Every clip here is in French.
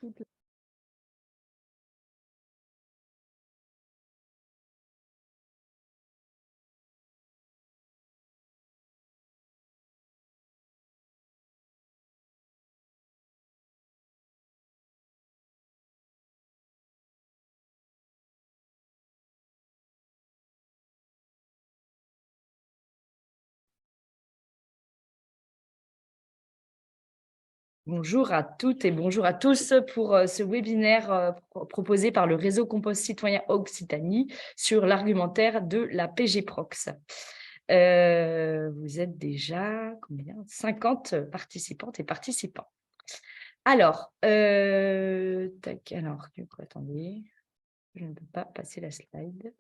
toute Bonjour à toutes et bonjour à tous pour ce webinaire proposé par le réseau Compost Citoyen Occitanie sur l'argumentaire de la PG Prox. Vous êtes déjà combien 50 participantes et participants. Alors, attendez, je ne peux pas passer la slide.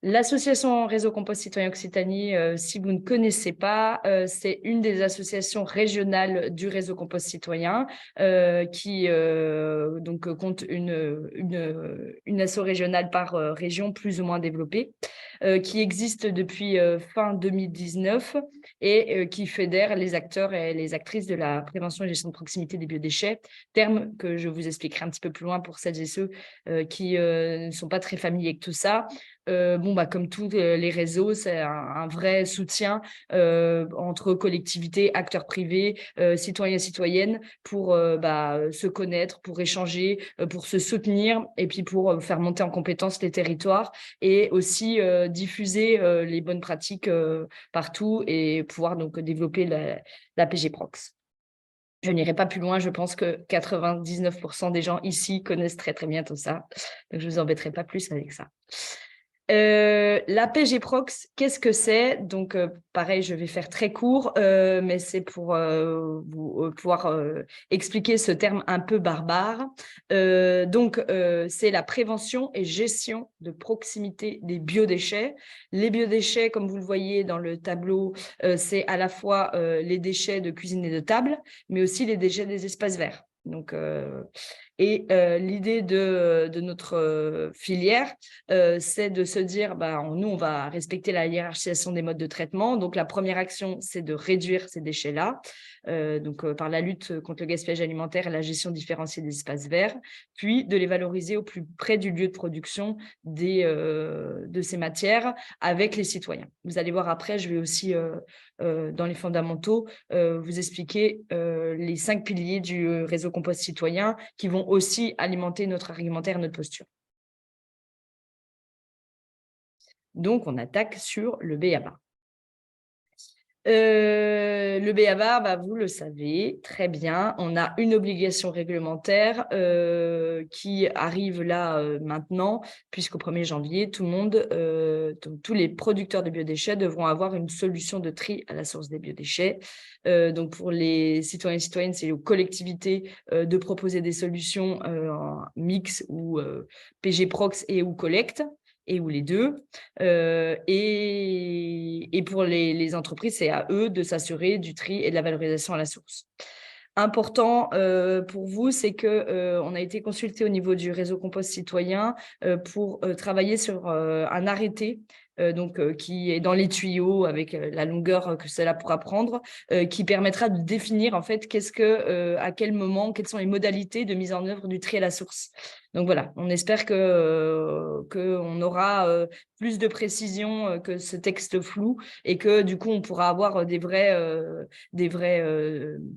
L'association Réseau Compost Citoyen Occitanie, si vous ne connaissez pas, c'est une des associations régionales du Réseau Compost Citoyen qui compte une asso régionale par région plus ou moins développée, qui existe depuis fin 2019 et qui fédère les acteurs et les actrices de la prévention et gestion de proximité des biodéchets, terme que je vous expliquerai un petit peu plus loin pour celles et ceux qui ne sont pas très familiers avec tout ça. Comme tous les réseaux, c'est un vrai soutien entre collectivités, acteurs privés, citoyens et citoyennes pour se connaître, pour échanger, pour se soutenir et puis pour faire monter en compétence les territoires et aussi diffuser les bonnes pratiques partout et pouvoir donc développer la PG Prox. Je n'irai pas plus loin, je pense que 99% des gens ici connaissent très très bien tout ça, donc je ne vous embêterai pas plus avec ça. La PG Prox, qu'est-ce que c'est? Donc, pareil, je vais faire très court, mais c'est pour vous pouvoir expliquer ce terme un peu barbare. C'est la prévention et gestion de proximité des biodéchets. Les biodéchets, comme vous le voyez dans le tableau, c'est à la fois les déchets de cuisine et de table, mais aussi les déchets des espaces verts. Donc, l'idée de notre filière, c'est de se dire, nous, on va respecter la hiérarchisation des modes de traitement. Donc, la première action, c'est de réduire ces déchets-là, par la lutte contre le gaspillage alimentaire et la gestion différenciée des espaces verts, puis de les valoriser au plus près du lieu de production de ces matières avec les citoyens. Vous allez voir après, je vais aussi, dans les fondamentaux, vous expliquer les 5 piliers du réseau Compost Citoyen qui vont aussi alimenter notre argumentaire, notre posture. Donc, on attaque sur le b.a.-ba. Le b.a.-ba, vous le savez très bien, on a une obligation réglementaire qui arrive là maintenant, puisqu'au 1er janvier, tout le monde, tous les producteurs de biodéchets devront avoir une solution de tri à la source des biodéchets. Donc, pour les citoyens et citoyennes, c'est aux collectivités de proposer des solutions en mix ou PG Prox et ou collecte, et ou les deux. Et pour les entreprises, c'est à eux de s'assurer du tri et de la valorisation à la source. Important pour vous, c'est qu'on a été consulté au niveau du réseau Compost Citoyen pour travailler sur un arrêté qui est dans les tuyaux avec la longueur que cela pourra prendre, qui permettra de définir en fait à quel moment, quelles sont les modalités de mise en œuvre du tri à la source. Donc voilà, on espère qu'on aura plus de précision que ce texte flou et que du coup on pourra avoir des vraies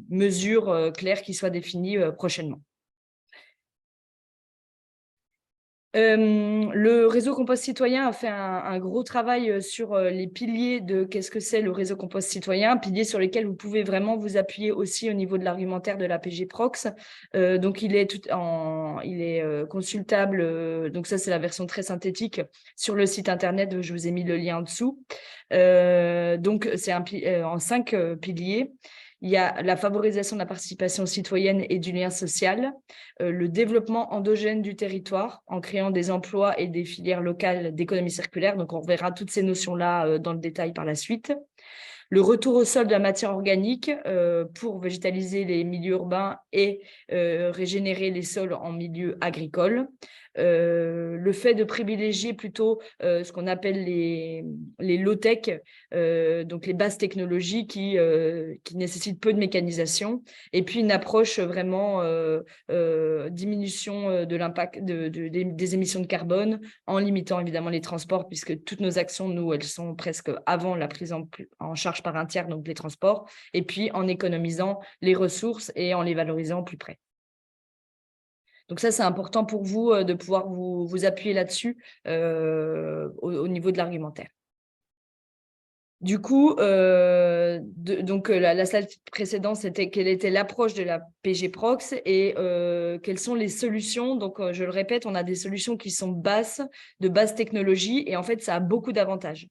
mesures claires qui soient définies prochainement. Le réseau Compost Citoyen a fait un gros travail sur les piliers de qu'est-ce que c'est le réseau Compost Citoyen, piliers sur lesquels vous pouvez vraiment vous appuyer aussi au niveau de l'argumentaire de la PG Prox. Donc, il est consultable, donc ça c'est la version très synthétique sur le site internet, je vous ai mis le lien en dessous. Donc, c'est en 5 piliers. Il y a la favorisation de la participation citoyenne et du lien social, le développement endogène du territoire en créant des emplois et des filières locales d'économie circulaire. Donc, on verra toutes ces notions-là dans le détail par la suite. Le retour au sol de la matière organique pour végétaliser les milieux urbains et régénérer les sols en milieu agricole. le fait de privilégier plutôt ce qu'on appelle les low-tech, donc les bases technologies qui nécessitent peu de mécanisation, et puis une approche vraiment diminution de l'impact des émissions de carbone, en limitant évidemment les transports, puisque toutes nos actions, nous, elles sont presque avant la prise en charge par un tiers, donc les transports, et puis en économisant les ressources et en les valorisant au plus près. Donc ça, c'est important pour vous de pouvoir vous appuyer là-dessus au niveau de l'argumentaire. Du coup, la slide précédente, c'était quelle était l'approche de la PG Prox et quelles sont les solutions. Donc, je le répète, on a des solutions qui sont de basse technologie, et en fait, ça a beaucoup d'avantages.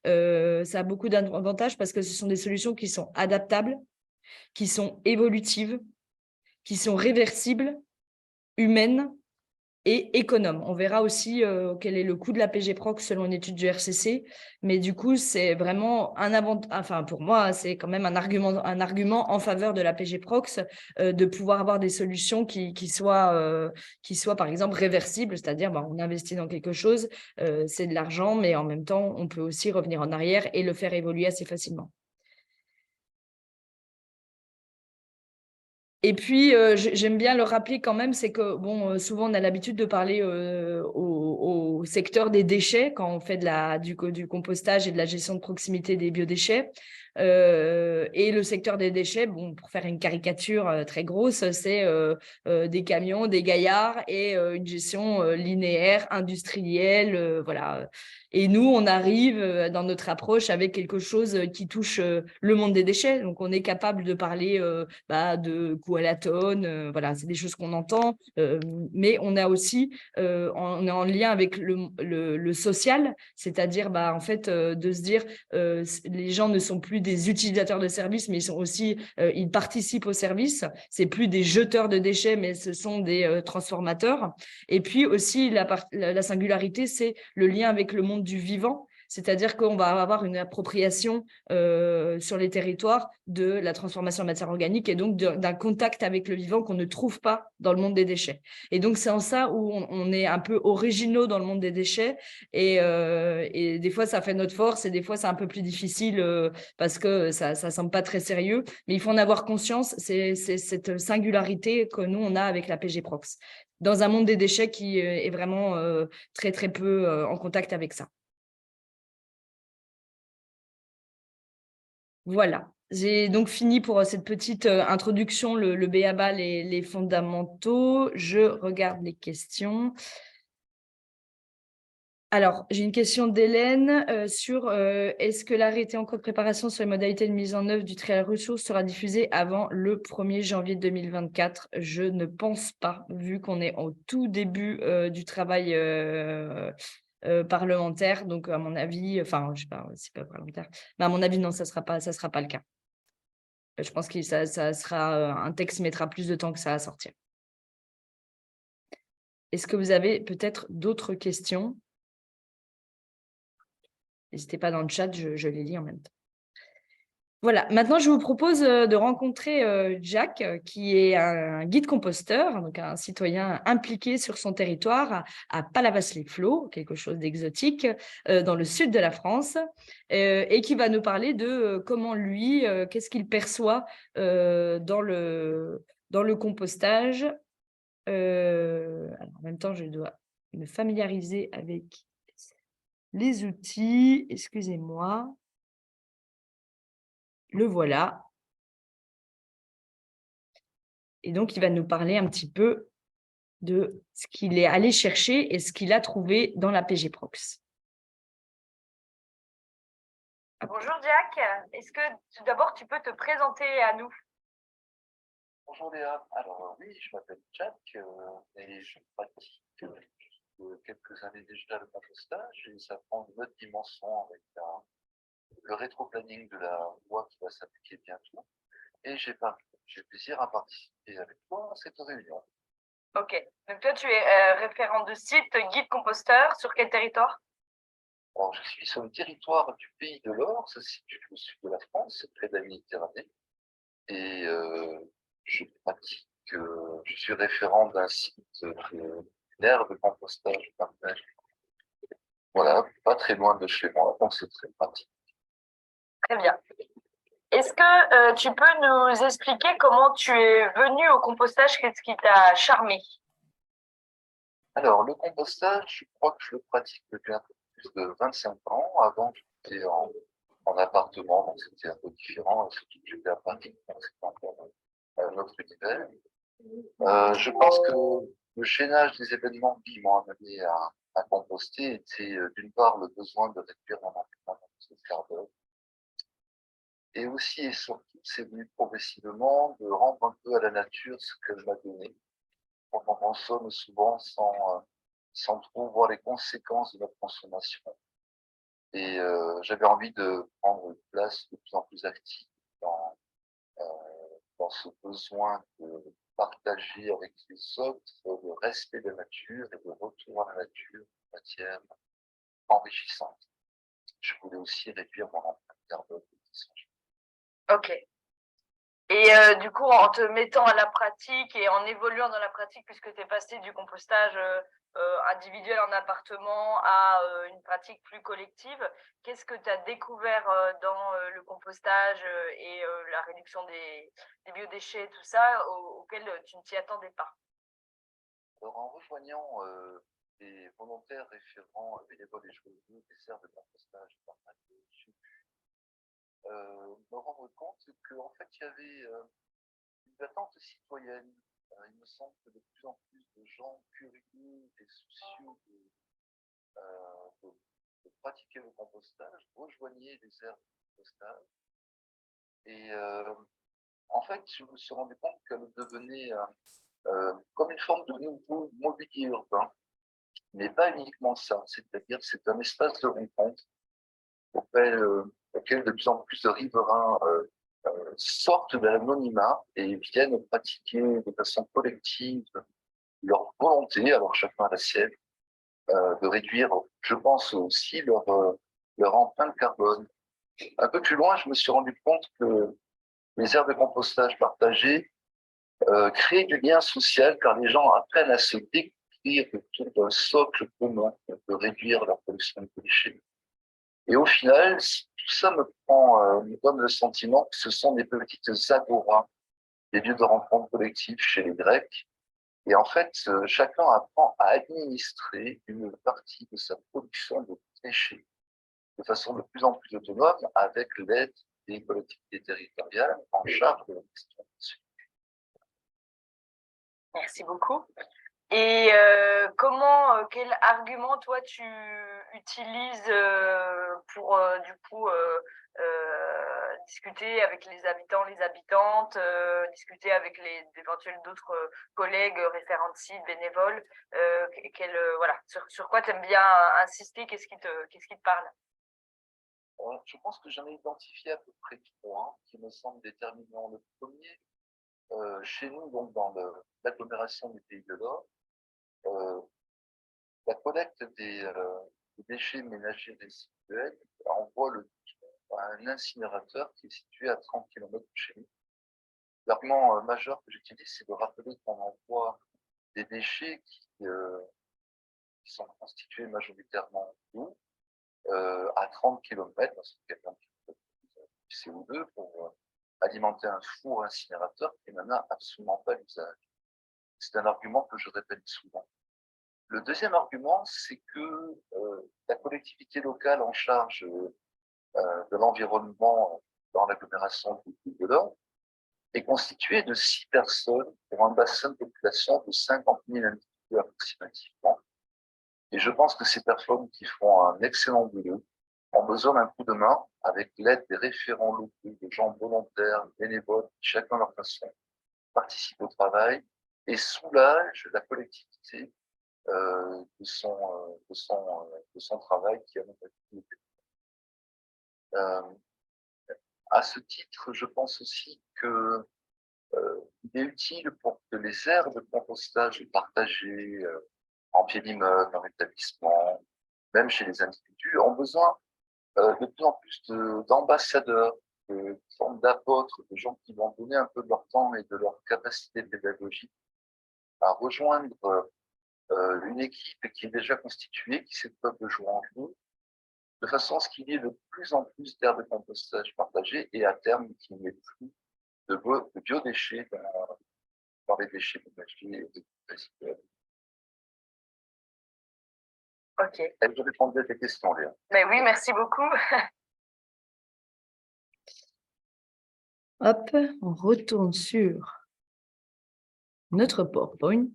Ça a beaucoup d'avantages parce que ce sont des solutions qui sont adaptables, qui sont évolutives, qui sont réversibles, humaines et économe. On verra aussi quel est le coût de la PG Prox selon une étude du RCC, mais du coup, c'est vraiment un avantage, enfin pour moi, c'est quand même un argument en faveur de la PG Prox de pouvoir avoir des solutions qui soient par exemple réversibles, c'est-à-dire on investit dans quelque chose, c'est de l'argent, mais en même temps, on peut aussi revenir en arrière et le faire évoluer assez facilement. Et puis, j'aime bien le rappeler quand même, c'est que souvent on a l'habitude de parler au secteur des déchets quand on fait du compostage et de la gestion de proximité des biodéchets. Et le secteur des déchets, pour faire une caricature très grosse, c'est des camions, des gaillards et une gestion linéaire, industrielle, voilà. Et nous, on arrive dans notre approche avec quelque chose qui touche le monde des déchets. Donc, on est capable de parler de coût à la tonne, voilà, c'est des choses qu'on entend, mais on a aussi, on est en lien avec le social, c'est-à-dire en fait de se dire les gens ne sont plus des utilisateurs de services, mais ils sont aussi, ils participent au service. C'est plus des jeteurs de déchets, mais ce sont des transformateurs. Et puis aussi la singularité, c'est le lien avec le monde du vivant. C'est-à-dire qu'on va avoir une appropriation sur les territoires de la transformation en matière organique et donc d'un contact avec le vivant qu'on ne trouve pas dans le monde des déchets. Et donc, c'est en ça où on est un peu originaux dans le monde des déchets et des fois, ça fait notre force et des fois, c'est un peu plus difficile parce que ça ne semble pas très sérieux. Mais il faut en avoir conscience, c'est cette singularité que nous, on a avec la PG Prox dans un monde des déchets qui est vraiment très, très peu en contact avec ça. Voilà, j'ai donc fini pour cette petite introduction, le b.a.-ba, les fondamentaux. Je regarde les questions. Alors, j'ai une question d'Hélène sur est-ce que l'arrêté en cours de préparation sur les modalités de mise en œuvre du trial ressources sera diffusé avant le 1er janvier 2024 ? Je ne pense pas, vu qu'on est au tout début du travail parlementaire. Donc, à mon avis, enfin, je ne sais pas, c'est pas parlementaire, mais à mon avis, non, ça sera pas le cas. Je pense que ça sera un texte mettra plus de temps que ça à sortir. Est-ce que vous avez peut-être d'autres questions ? N'hésitez pas dans le chat, je les lis en même temps. Voilà, maintenant je vous propose de rencontrer Jack, qui est un guide composteur, donc un citoyen impliqué sur son territoire à Palavas-les-Flots, quelque chose d'exotique, dans le sud de la France, et qui va nous parler de comment lui, qu'est-ce qu'il perçoit dans le compostage. Alors, en même temps, je dois me familiariser avec les outils, excusez-moi. Le voilà. Et donc, il va nous parler un petit peu de ce qu'il est allé chercher et ce qu'il a trouvé dans la PG Prox. Bonjour Jack, est-ce que tout d'abord tu peux te présenter à nous? Bonjour Léa, alors oui, je m'appelle Jack et je pratique quelques années déjà le compostage et ça prend une autre dimension avec le rétro-planning de la loi qui va s'appliquer bientôt. Et j'ai plaisir à participer avec toi à cette réunion. Ok, donc toi tu es référent de site, guide composteur, sur quel territoire? Alors, je suis sur le territoire du Pays de l'Or, ça se situe au sud de la France, c'est près de la Méditerranée. Et je suis référent d'un site aire de compostage partagée. Voilà, pas très loin de chez moi, donc c'est très pratique. Très bien. Est-ce que tu peux nous expliquer comment tu es venu au compostage? Qu'est-ce qui t'a charmé? Alors, le compostage, je crois que je le pratique depuis un peu plus de 25 ans. Avant, j'étais en appartement, donc c'était un peu différent, surtout que j'étais à Paris, donc c'était encore un autre univers. Je pense que le chaînage des événements qui m'ont amené à composter était d'une part le besoin de réduire mon empreinte de carbone, et aussi et surtout, c'est venu progressivement de rendre un peu à la nature ce qu'elle m'a donné. On en consomme souvent sans trop voir les conséquences de notre consommation. Et j'avais envie de prendre une place de plus en plus active dans, euh, dans ce besoin de partager avec les autres le respect de la nature et le retour à la nature de matière enrichissante. Je voulais aussi réduire mon empreinte carbone. Ok. Et du coup, en te mettant à la pratique et en évoluant dans la pratique, puisque tu es passé du compostage individuel en appartement à une pratique plus collective, qu'est-ce que tu as découvert dans le compostage et la réduction des biodéchets, tout ça, auquel tu ne t'y attendais pas? Alors, en rejoignant des volontaires référents bénévoles et joyeux des aires de compostage partagées, j'ai pu me rendre compte qu'en fait, il y avait une attente citoyenne. Il me semble que de plus en plus de gens curieux et soucieux de pratiquer le compostage rejoignaient les aires de compostage. Et en fait, je me suis rendu compte qu'elle devenait comme une forme de nouveau mobilier urbain, mais pas uniquement ça. C'est-à-dire que c'est un espace de rencontre auquel de plus en plus de riverains sortent de l'anonymat et viennent pratiquer de façon collective leur volonté, alors chacun a la sienne, de réduire, je pense aussi, leur empreinte carbone. Un peu plus loin, je me suis rendu compte que les aires de compostage partagées créent du lien social car les gens apprennent à se découvrir autour d'un socle commun de réduire leur production de déchets. Et au final, tout ça me donne le sentiment que ce sont des petites agoras, des lieux de rencontre collective chez les Grecs. Et en fait, chacun apprend à administrer une partie de sa production de déchets de façon de plus en plus autonome avec l'aide des collectivités territoriales en charge de la question. Merci beaucoup. Et quel argument, toi, tu utilises pour, du coup, discuter avec les habitants, les habitantes, discuter avec les éventuels d'autres collègues, référents de site, bénévoles, voilà, sur quoi tu aimes bien insister, qu'est-ce qui te parle? Alors, je pense que j'en ai identifié à peu près trois qui me semblent déterminants. Le premier, chez nous, donc dans l'agglomération du Pays de l'Or, la collecte des déchets ménagers résiduels envoie le tout à un incinérateur qui est situé à 30 km de chez nous. L'argument majeur que j'utilise, c'est de rappeler qu'on envoie des déchets qui sont constitués majoritairement d'eau à 30 km, parce qu'il y a du CO2 pour alimenter un four incinérateur qui n'en a absolument pas l'usage. C'est un argument que je répète souvent. Le deuxième argument, c'est que la collectivité locale en charge de l'environnement dans l'agglomération de l'Or est constituée de 6 personnes pour un bassin de population de 50 000 individus approximativement. Et je pense que ces personnes qui font un excellent boulot ont besoin d'un coup de main avec l'aide des référents locaux, de gens volontaires, bénévoles, qui chacun leur façon participent au travail et soulagent la collectivité de son travail qui a été. À ce titre, je pense aussi que il est utile pour que les aires de compostage partagées en pied d'immeuble, en établissement, même chez les individus, ont besoin de plus en plus d'ambassadeurs, de formes d'apôtres, de gens qui vont donner un peu de leur temps et de leur capacité pédagogique à rejoindre une équipe qui est déjà constituée, qui sait quoi peut jouer en jeu, de façon à ce qu'il y ait de plus en plus d'aires de compostage partagées et à terme qu'il n'y ait plus de biodéchets dans les déchets ménagers et des recyclables. Ok. Elle je répondrai à tes questions, Léa. Mais oui, merci beaucoup. Hop, on retourne sur notre PowerPoint.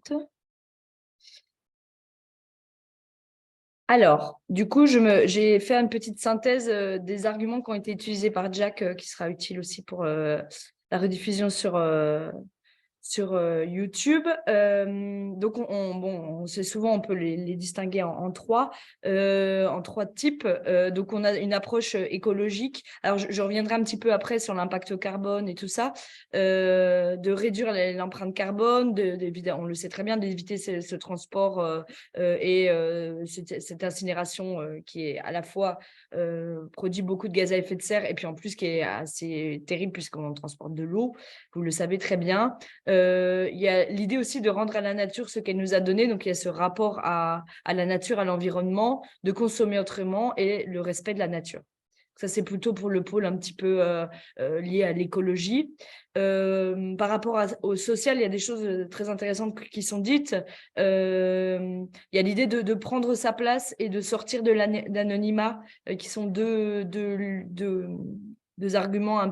Alors, du coup, j'ai fait une petite synthèse des arguments qui ont été utilisés par Jack, qui sera utile aussi pour la rediffusion sur YouTube. Donc, on sait souvent, on peut les distinguer en trois types. Donc, on a une approche écologique. Alors, je reviendrai un petit peu après sur l'impact carbone et tout ça, de réduire l'empreinte carbone, on le sait très bien, d'éviter ce transport et cette incinération qui est à la fois produit beaucoup de gaz à effet de serre et puis en plus qui est assez terrible puisqu'on transporte de l'eau, vous le savez très bien. Il y a l'idée aussi de rendre à la nature ce qu'elle nous a donné. Donc, il y a ce rapport à la nature, à l'environnement, de consommer autrement et le respect de la nature. Ça, c'est plutôt pour le pôle un petit peu lié à l'écologie. Par rapport au social, il y a des choses très intéressantes qui sont dites. Il y a l'idée de prendre sa place et de sortir de l'anonymat, qui sont deux arguments un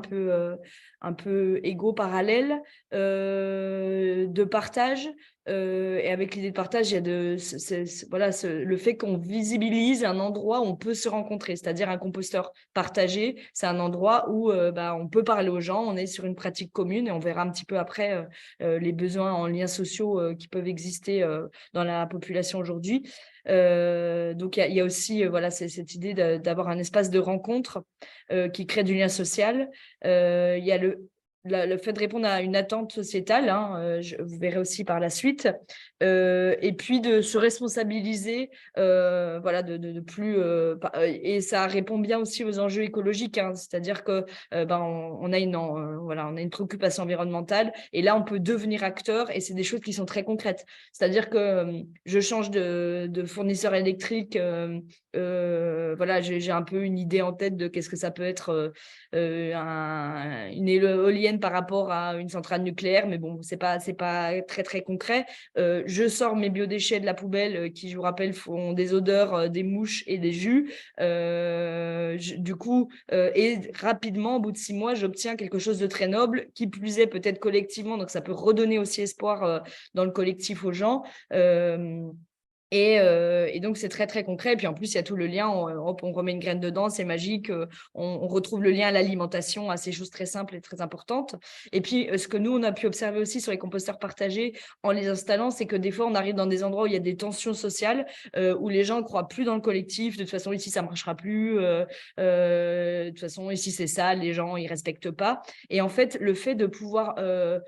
peu égaux, parallèles, de partage. Et avec l'idée de partage, il y a le fait qu'on visibilise un endroit où on peut se rencontrer, c'est-à-dire un composteur partagé, c'est un endroit où on peut parler aux gens, on est sur une pratique commune et on verra un petit peu après les besoins en liens sociaux qui peuvent exister dans la population aujourd'hui. Donc, il y a aussi cette idée d'avoir un espace de rencontre qui crée du lien social. Il y a le fait de répondre à une attente sociétale, vous verrez aussi par la suite, et puis de se responsabiliser, de plus, et ça répond bien aussi aux enjeux écologiques, c'est-à-dire que on a une préoccupation environnementale, et là on peut devenir acteur, et c'est des choses qui sont très concrètes, c'est-à-dire que je change de fournisseur électrique, j'ai un peu une idée en tête de qu'est-ce que ça peut être une éolienne par rapport à une centrale nucléaire, mais bon, c'est pas très très concret. Je sors mes biodéchets de la poubelle qui, je vous rappelle, font des odeurs, des mouches et des jus. Du coup, et rapidement, au bout de 6 mois, j'obtiens quelque chose de très noble, qui plus est peut-être collectivement, donc ça peut redonner aussi espoir dans le collectif aux gens. Et donc, c'est très, très concret. Et puis, en plus, il y a tout le lien. On remet une graine dedans, c'est magique. On retrouve le lien à l'alimentation, à ces choses très simples et très importantes. Et puis, ce que nous, on a pu observer aussi sur les composteurs partagés en les installant, c'est que des fois, on arrive dans des endroits où il y a des tensions sociales, où les gens ne croient plus dans le collectif. De toute façon, ici, ça ne marchera plus. De toute façon, ici, c'est ça. Les gens, ils ne respectent pas. Et en fait, le fait de pouvoir de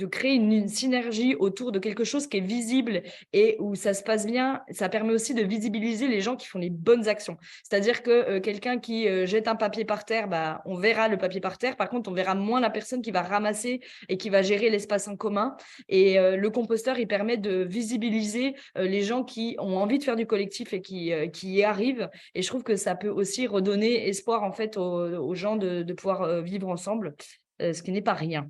créer une synergie autour de quelque chose qui est visible et où ça se passe bien, ça permet aussi de visibiliser les gens qui font les bonnes actions. C'est-à-dire que quelqu'un qui jette un papier par terre, on verra le papier par terre. Par contre, on verra moins la personne qui va ramasser et qui va gérer l'espace en commun. Et le composteur, il permet de visibiliser les gens qui ont envie de faire du collectif et qui y arrivent. Et je trouve que ça peut aussi redonner espoir en fait aux gens de pouvoir vivre ensemble. Ce qui n'est pas rien.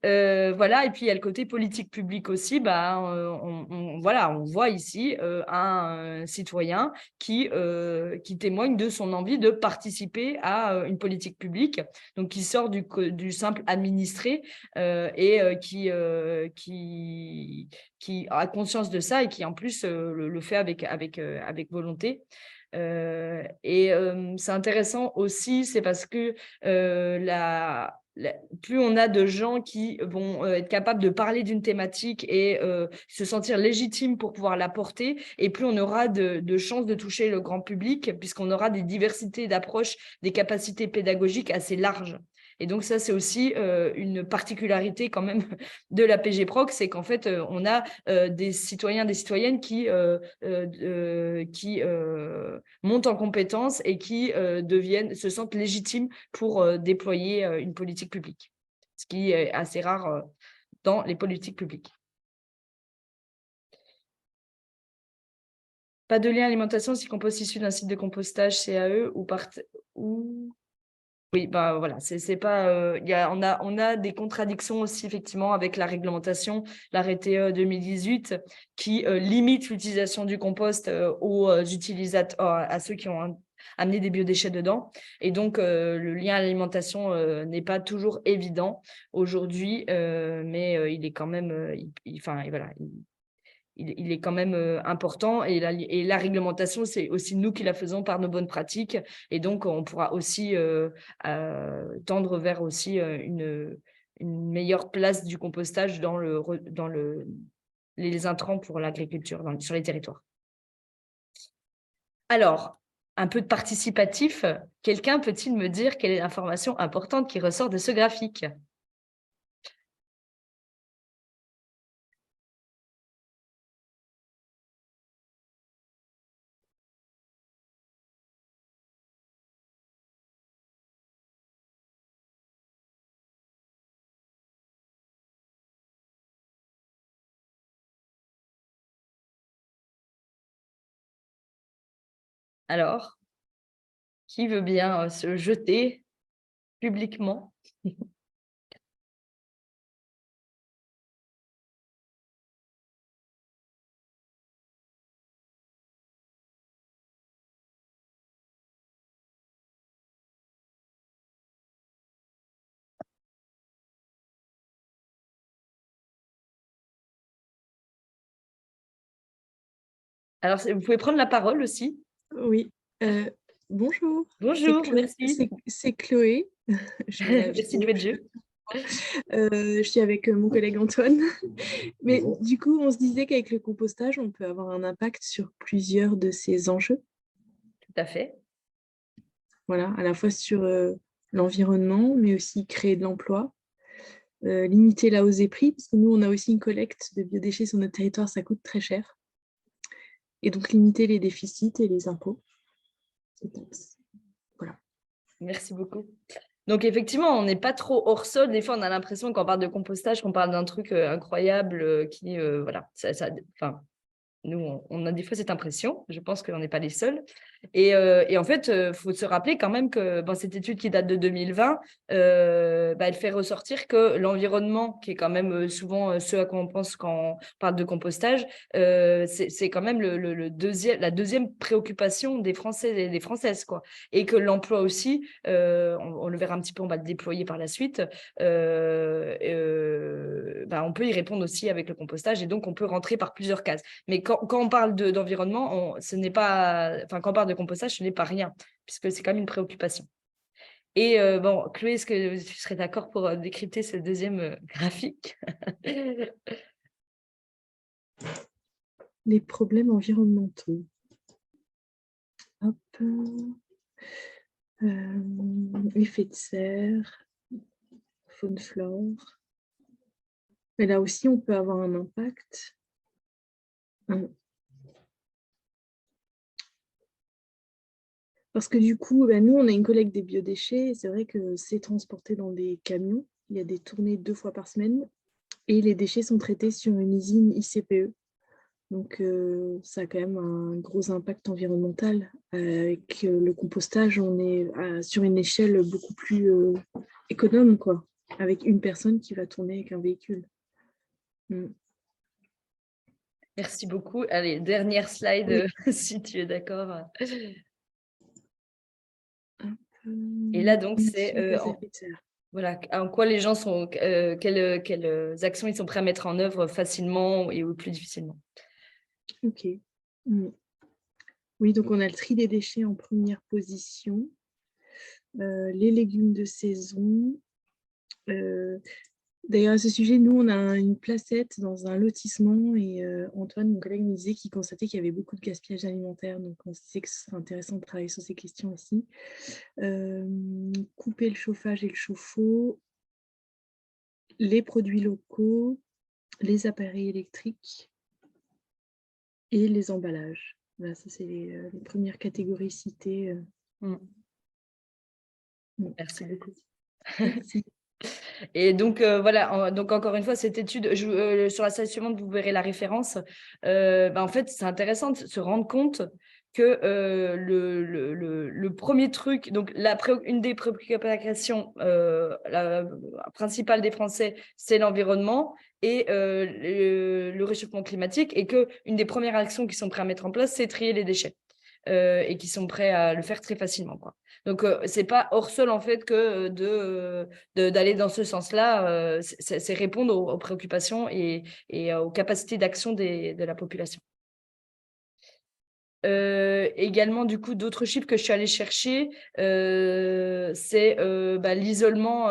Et puis il y a le côté politique publique aussi. On voit ici un citoyen qui témoigne de son envie de participer à une politique publique, donc qui sort du simple administré et qui a conscience de ça et qui en plus le fait avec volonté. C'est intéressant aussi, c'est parce que plus on a de gens qui vont être capables de parler d'une thématique et se sentir légitimes pour pouvoir la porter, et plus on aura de chances de toucher le grand public, puisqu'on aura des diversités d'approches, des capacités pédagogiques assez larges. Et donc ça, c'est aussi une particularité quand même de la PG Proc, c'est qu'en fait, on a des citoyens, des citoyennes qui montent en compétences et qui se sentent légitimes pour déployer une politique publique, ce qui est assez rare dans les politiques publiques. Pas de lien alimentation si compost issu d'un site de compostage CAE ou... Oui, bah voilà, c'est pas. On a des contradictions aussi effectivement avec la réglementation, l'arrêté 2018 qui limite l'utilisation du compost aux utilisateurs, à ceux qui ont amené des biodéchets dedans. Et donc le lien à l'alimentation n'est pas toujours évident aujourd'hui, mais il est quand même, voilà. Il est quand même important et la réglementation, c'est aussi nous qui la faisons par nos bonnes pratiques et donc on pourra aussi tendre vers aussi une meilleure place du compostage dans les intrants pour l'agriculture sur les territoires. Alors, un peu de participatif, quelqu'un peut-il me dire quelle est l'information importante qui ressort de ce graphique ? Alors, qui veut bien se jeter publiquement ? Alors, vous pouvez prendre la parole aussi. Oui, bonjour. Bonjour, merci. C'est Chloé. Merci de jouer le jeu. Je suis avec mon collègue Antoine. Mais du coup, on se disait qu'avec le compostage, on peut avoir un impact sur plusieurs de ces enjeux. Tout à fait. Voilà, à la fois sur l'environnement, mais aussi créer de l'emploi, limiter la hausse des prix, parce que nous, on a aussi une collecte de biodéchets sur notre territoire, ça coûte très cher. Et donc, limiter les déficits et les impôts. Voilà. Merci beaucoup. Donc, effectivement, on n'est pas trop hors sol. Des fois, on a l'impression quand on parle de compostage, qu'on parle d'un truc incroyable qui, voilà, nous, on a des fois cette impression. Je pense qu'on n'est pas les seuls. Et en fait, il faut se rappeler quand même que cette étude qui date de 2020, elle fait ressortir que l'environnement, qui est quand même souvent ce à quoi on pense quand on parle de compostage, c'est quand même la deuxième préoccupation des Français et des Françaises, quoi. Et que l'emploi aussi, on le verra un petit peu, on va le déployer par la suite, on peut y répondre aussi avec le compostage et donc on peut rentrer par plusieurs cases. Mais quand on parle d'environnement, ce n'est pas, quand on parle de compostage, ce n'est pas rien, puisque c'est quand même une préoccupation. Et Chloé, est-ce que tu serais d'accord pour décrypter ce deuxième graphique? Les problèmes environnementaux. Hop. Effet de serre, faune, flore. Mais là aussi, on peut avoir un impact. Parce que du coup, nous, on a une collecte des biodéchets. C'est vrai que c'est transporté dans des camions. Il y a des tournées 2 fois par semaine. Et les déchets sont traités sur une usine ICPE. Donc, ça a quand même un gros impact environnemental. Avec le compostage, on est sur une échelle beaucoup plus économe, quoi, avec une personne qui va tourner avec un véhicule. Merci beaucoup. Allez, dernière slide, si tu es d'accord. Et là, donc, c'est voilà, en quoi les gens sont, quelles actions ils sont prêts à mettre en œuvre facilement et ou plus difficilement. Ok. Oui, donc on a le tri des déchets en première position. Les légumes de saison. D'ailleurs, à ce sujet, nous, on a une placette dans un lotissement et Antoine, mon collègue, nous disait qu'il constatait qu'il y avait beaucoup de gaspillage alimentaire. Donc, on se disait que ce serait intéressant de travailler sur ces questions aussi. Couper le chauffage et le chauffe-eau, les produits locaux, les appareils électriques et les emballages. Voilà, ça, c'est les premières catégories citées. Merci beaucoup. Merci. Et donc, voilà, donc encore une fois, cette étude, sur la slide suivante, vous verrez la référence. En fait, c'est intéressant de se rendre compte que le premier truc, donc une des préoccupations principales des Français, c'est l'environnement et le réchauffement climatique, et qu'une des premières actions qu'ils sont prêts à mettre en place, c'est trier les déchets. Et qui sont prêts à le faire très facilement, quoi. Donc, c'est pas hors sol, en fait, que d'aller dans ce sens-là. C'est répondre aux préoccupations et aux capacités d'action de la population. Également, du coup, d'autres chiffres que je suis allée chercher, c'est l'isolement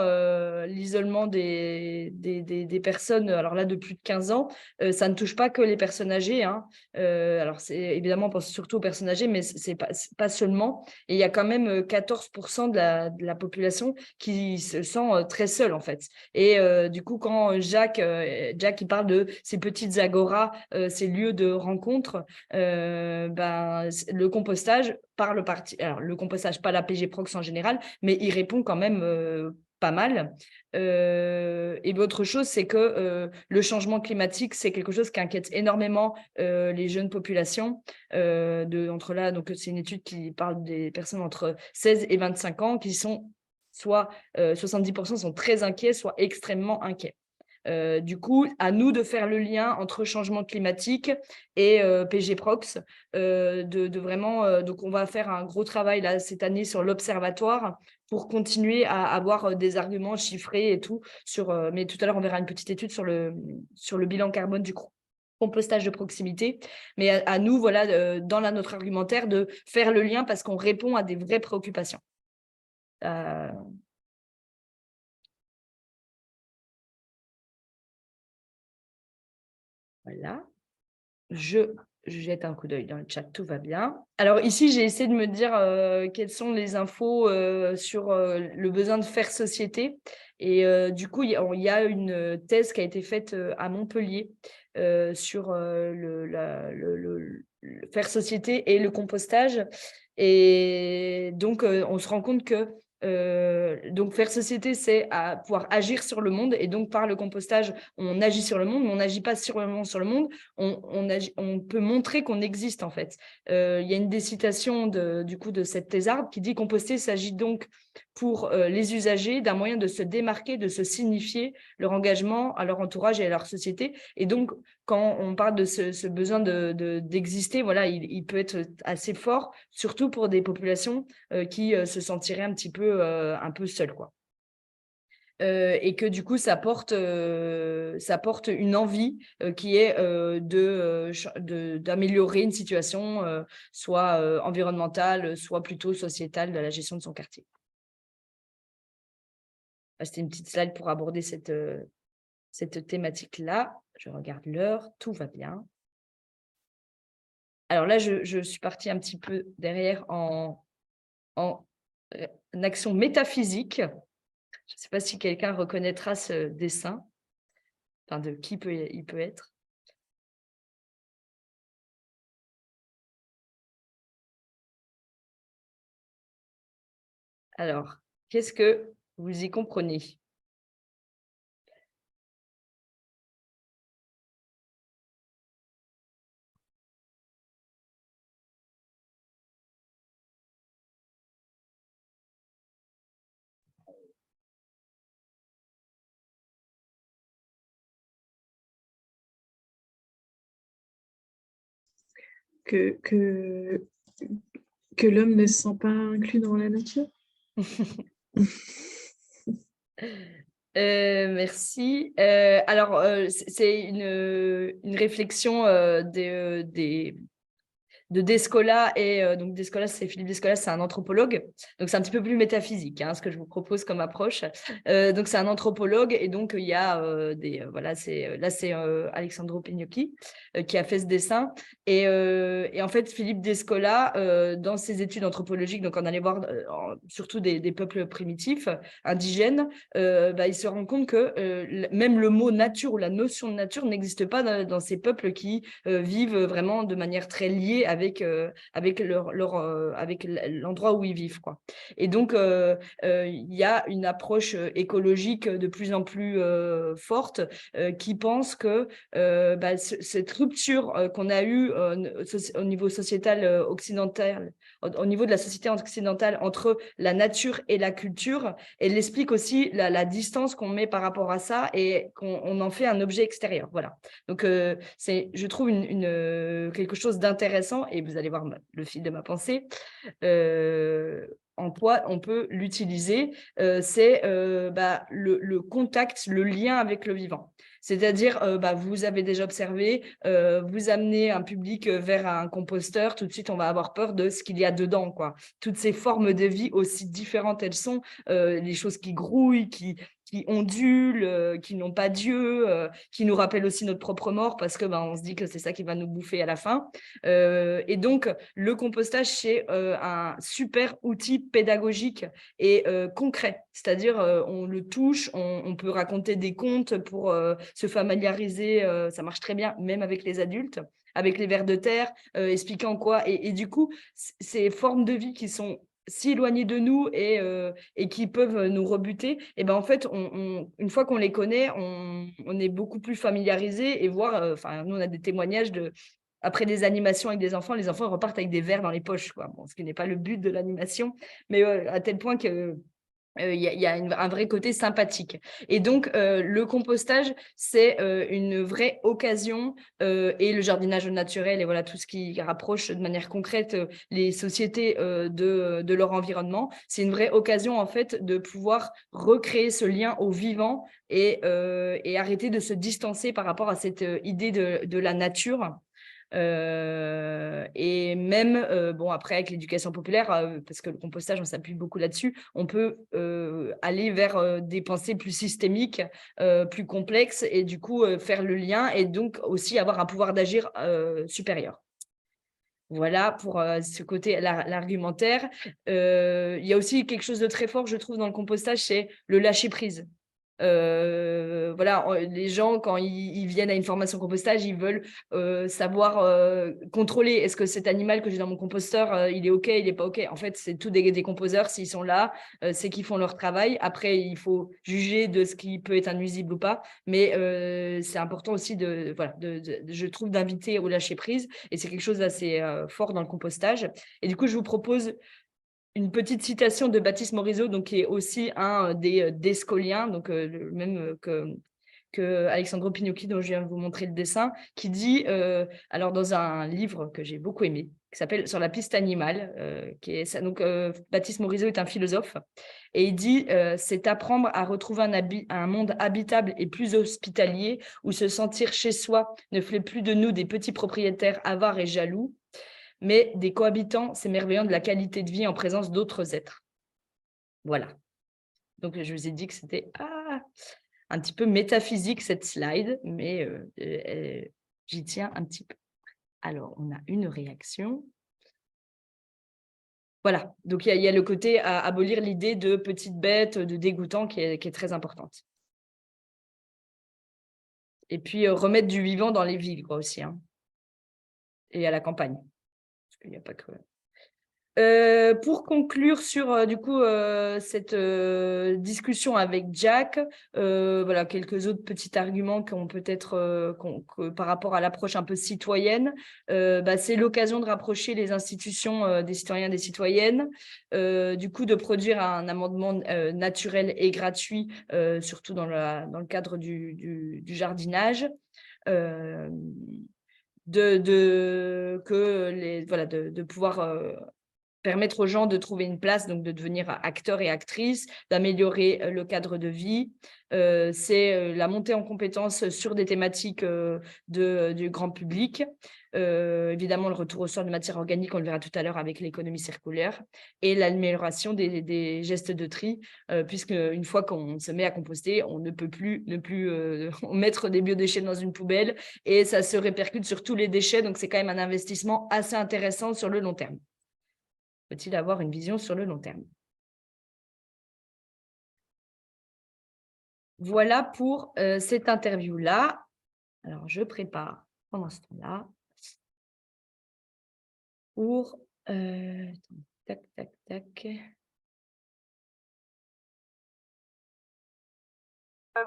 des personnes, alors là, de plus de 15 ans. Ça ne touche pas que les personnes âgées, hein. Alors, évidemment, on pense surtout aux personnes âgées, mais c'est pas seulement. Et il y a quand même 14% de la population qui se sent très seule, en fait. Et du coup, quand Jacques il parle de ces petites agoras, ces lieux de rencontre, le compostage alors le compostage, pas la PG Prox en général, mais il répond quand même pas mal. Et l'autre chose, c'est que le changement climatique, c'est quelque chose qui inquiète énormément les jeunes populations. Donc c'est une étude qui parle des personnes entre 16 et 25 ans qui sont soit 70% sont très inquiets, soit extrêmement inquiets. Du coup, à nous de faire le lien entre changement climatique et PG Prox, de vraiment. Donc, on va faire un gros travail là cette année sur l'observatoire pour continuer à avoir des arguments chiffrés et tout mais tout à l'heure, on verra une petite étude sur le bilan carbone du compostage de proximité. Mais à nous, voilà, dans notre argumentaire, de faire le lien parce qu'on répond à des vraies préoccupations. Voilà. Je jette un coup d'œil dans le chat, tout va bien. Alors ici, j'ai essayé de me dire quelles sont les infos sur le besoin de faire société. Et du coup, il y a une thèse qui a été faite à Montpellier sur le faire société et le compostage. Et donc, on se rend compte que donc faire société, c'est à pouvoir agir sur le monde. Et donc, par le compostage, on agit sur le monde, mais on n'agit pas sur le monde. On peut montrer qu'on existe, en fait. Il y a une des citations du coup de cette thésarde qui dit: composter s'agit donc pour les usagers d'un moyen de se démarquer, de se signifier leur engagement à leur entourage et à leur société. Et donc, quand on parle de ce besoin d'exister, voilà, il peut être assez fort, surtout pour des populations qui se sentiraient un peu seules, quoi. Et que du coup, ça porte une envie qui est d'améliorer une situation, soit environnementale, soit plutôt sociétale, de la gestion de son quartier. C'était une petite slide pour aborder cette thématique-là. Je regarde l'heure, tout va bien. Alors là, je suis partie un petit peu derrière en action métaphysique. Je ne sais pas si quelqu'un reconnaîtra ce dessin, enfin de qui il peut être. Alors, qu'est-ce que vous y comprenez? Que l'homme ne se sent pas inclus dans la nature. Merci. Alors, c'est une réflexion de Descola, et donc Descola, c'est Philippe Descola, c'est un anthropologue, donc c'est un petit peu plus métaphysique, hein, ce que je vous propose comme approche. Donc c'est un anthropologue, et donc il y a voilà, c'est Alessandro Pignocchi qui a fait ce dessin, et en fait Philippe Descola, dans ses études anthropologiques, donc on allait voir surtout des peuples primitifs indigènes, il se rend compte que même le mot nature ou la notion de nature n'existe pas dans ces peuples qui vivent vraiment de manière très liée avec l'endroit où ils vivent, quoi. Et donc, il y a une approche écologique de plus en plus forte qui pense que cette rupture qu'on a eue au niveau sociétal occidental, au niveau de la société occidentale entre la nature et la culture, elle explique aussi la distance qu'on met par rapport à ça et qu'on en fait un objet extérieur. Voilà. Donc, c'est, je trouve, quelque chose d'intéressant, et vous allez voir le fil de ma pensée, en quoi on peut l'utiliser, c'est le contact, le lien avec le vivant. C'est-à-dire, vous avez déjà observé, vous amenez un public vers un composteur, tout de suite, on va avoir peur de ce qu'il y a dedans, quoi. Toutes ces formes de vie, aussi différentes elles sont, les choses qui grouillent, qui ondulent, qui n'ont pas d'yeux, qui nous rappellent aussi notre propre mort, parce que on se dit que c'est ça qui va nous bouffer à la fin. Et donc, le compostage, c'est un super outil pédagogique et concret. C'est-à-dire, on le touche, on peut raconter des contes pour se familiariser. Ça marche très bien, même avec les adultes, avec les vers de terre, expliquant quoi. Et du coup, ces formes de vie qui sont si éloignées de nous et qui peuvent nous rebuter, et ben en fait, une fois qu'on les connaît, on est beaucoup plus familiarisé et voir, nous on a des témoignages après des animations avec des enfants, les enfants repartent avec des verres dans les poches, quoi. Bon, ce qui n'est pas le but de l'animation, mais à tel point que il y a un vrai côté sympathique. Et donc, le compostage, c'est une vraie occasion, et le jardinage naturel, et voilà, tout ce qui rapproche de manière concrète les sociétés de leur environnement. C'est une vraie occasion, en fait, de pouvoir recréer ce lien au vivant et arrêter de se distancer par rapport à cette idée de la nature. Et même, après, avec l'éducation populaire, parce que le compostage, on s'appuie beaucoup là-dessus, on peut aller vers des pensées plus systémiques, plus complexes, et du coup, faire le lien et donc aussi avoir un pouvoir d'agir supérieur. Voilà pour ce côté, l'argumentaire. Il y a aussi quelque chose de très fort, je trouve, dans le compostage, c'est le lâcher-prise. Les gens, quand ils viennent à une formation compostage, ils veulent savoir contrôler, est-ce que cet animal que j'ai dans mon composteur, il est OK, il n'est pas OK. En fait, c'est tout des composeurs. S'ils sont là, c'est qu'ils font leur travail. Après, il faut juger de ce qui peut être nuisible ou pas. Mais c'est important aussi je trouve, d'inviter au lâcher-prise. Et c'est quelque chose d'assez fort dans le compostage. Et du coup, je vous propose une petite citation de Baptiste Morisot, donc, qui est aussi un des descoliens, donc le même que Alessandro Pignocchi, dont je viens de vous montrer le dessin, qui dit, alors dans un livre que j'ai beaucoup aimé, qui s'appelle « Sur la piste animale », Baptiste Morisot est un philosophe, et il dit c'est apprendre à retrouver un monde habitable et plus hospitalier, où se sentir chez soi ne fait plus de nous des petits propriétaires avares et jaloux, mais des cohabitants s'émerveillant de la qualité de vie en présence d'autres êtres. » Voilà. Donc, je vous ai dit que c'était un petit peu métaphysique, cette slide, mais j'y tiens un petit peu. Alors, on a une réaction. Voilà. Donc, il y a le côté à abolir l'idée de petite bête, de dégoûtant, qui est très importante. Et puis, remettre du vivant dans les villes, quoi, aussi, hein. Et à la campagne. Parce qu'il n'y a pas que... Pour conclure sur cette discussion avec Jack, quelques autres petits arguments qu'on peut-être par rapport à l'approche un peu citoyenne. C'est l'occasion de rapprocher les institutions des citoyens et des citoyennes, de produire un amendement naturel et gratuit, surtout dans le cadre du jardinage. De pouvoir permettre aux gens de trouver une place, donc de devenir acteurs et actrices, d'améliorer le cadre de vie. C'est la montée en compétences sur des thématiques du grand public. Évidemment, le retour au sol de matière organique, on le verra tout à l'heure avec l'économie circulaire, et l'amélioration des gestes de tri, puisque une fois qu'on se met à composter, on ne peut plus mettre des biodéchets dans une poubelle, et ça se répercute sur tous les déchets, donc c'est quand même un investissement assez intéressant sur le long terme. Peut-il avoir une vision sur le long terme? Voilà pour cette interview-là. Alors, je prépare pendant ce temps-là pour... tac, tac, tac.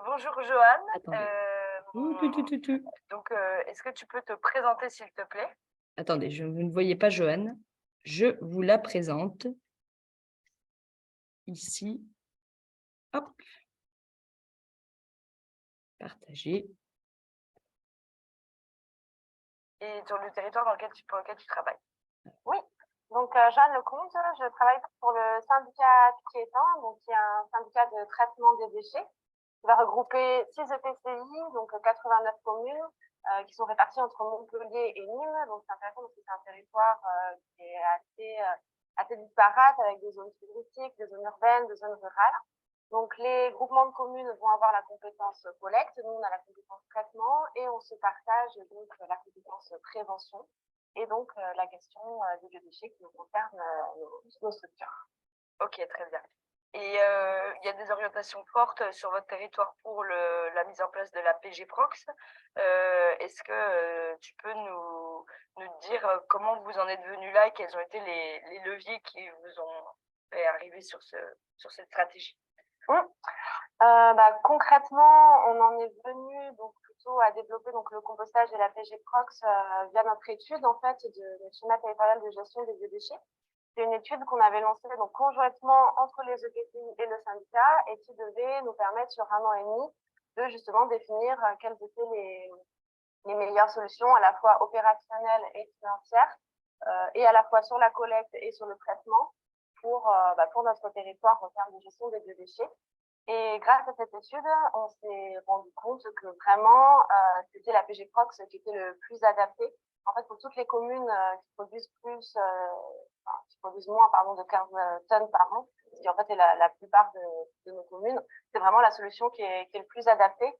Bonjour Johan. Attendez. Tout. Donc, est-ce que tu peux te présenter s'il te plaît? Attendez, vous ne voyez pas Joanne. Je vous la présente. Ici. Hop. Partager. Et sur le territoire pour lequel tu travailles? Oui, donc Jeanne Lecomte, je travaille pour le syndicat Piétan, donc qui est un syndicat de traitement des déchets, qui va regrouper 6 EPCI, donc 89 communes, qui sont réparties entre Montpellier et Nîmes. Donc c'est intéressant parce que c'est un territoire qui est assez disparate, avec des zones touristiques, des zones urbaines, des zones rurales. Donc les groupements de communes vont avoir la compétence collecte, nous on a la compétence traitement et on se partage donc la compétence prévention et donc la gestion des biodéchets qui nous concerne nos structures. Ok, très bien. Et il y a des orientations fortes sur votre territoire pour la mise en place de la PG-Prox. Est-ce que tu peux nous dire comment vous en êtes venu là et quels ont été les leviers qui vous ont fait arriver sur cette stratégie? Concrètement, on en est venu donc plutôt à développer donc le compostage et la PG-Prox via notre étude en fait de schéma territorial de gestion des biodéchets. C'est une étude qu'on avait lancée donc conjointement entre les EPCI et le syndicat et qui devait nous permettre sur 1 an et demi de justement définir quelles étaient les meilleures solutions à la fois opérationnelles et financières et à la fois sur la collecte et sur le traitement pour notre territoire en termes de gestion des biodéchets. Et grâce à cette étude, on s'est rendu compte que vraiment, c'était la PG-Prox qui était le plus adapté. En fait, pour toutes les communes qui produisent moins de 15 tonnes par an, ce qui en fait est la plupart de nos communes, c'est vraiment la solution qui est le plus adaptée.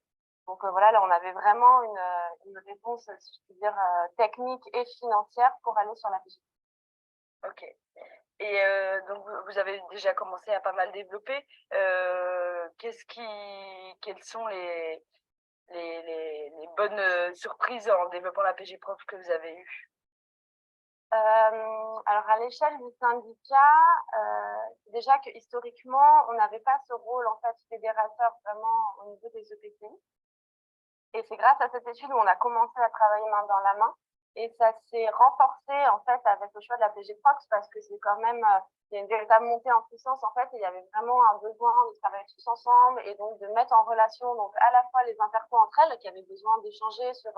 Donc voilà, là, on avait vraiment une réponse, si je puis dire, technique et financière pour aller sur la PG. Ok. Et donc, vous avez déjà commencé à pas mal développer. Quelles sont les bonnes surprises en développant la PG-Prox que vous avez eues? Alors, à l'échelle du syndicat, déjà que historiquement, on n'avait pas ce rôle en fait fédérateur vraiment au niveau des EPCI. Et c'est grâce à cette étude où on a commencé à travailler main dans la main. Et ça s'est renforcé en fait avec le choix de la PG-Prox parce que c'est quand même il y a une véritable montée en puissance en fait et il y avait vraiment un besoin de travailler tous ensemble et donc de mettre en relation donc à la fois les interco entre elles qui avaient besoin d'échanger sur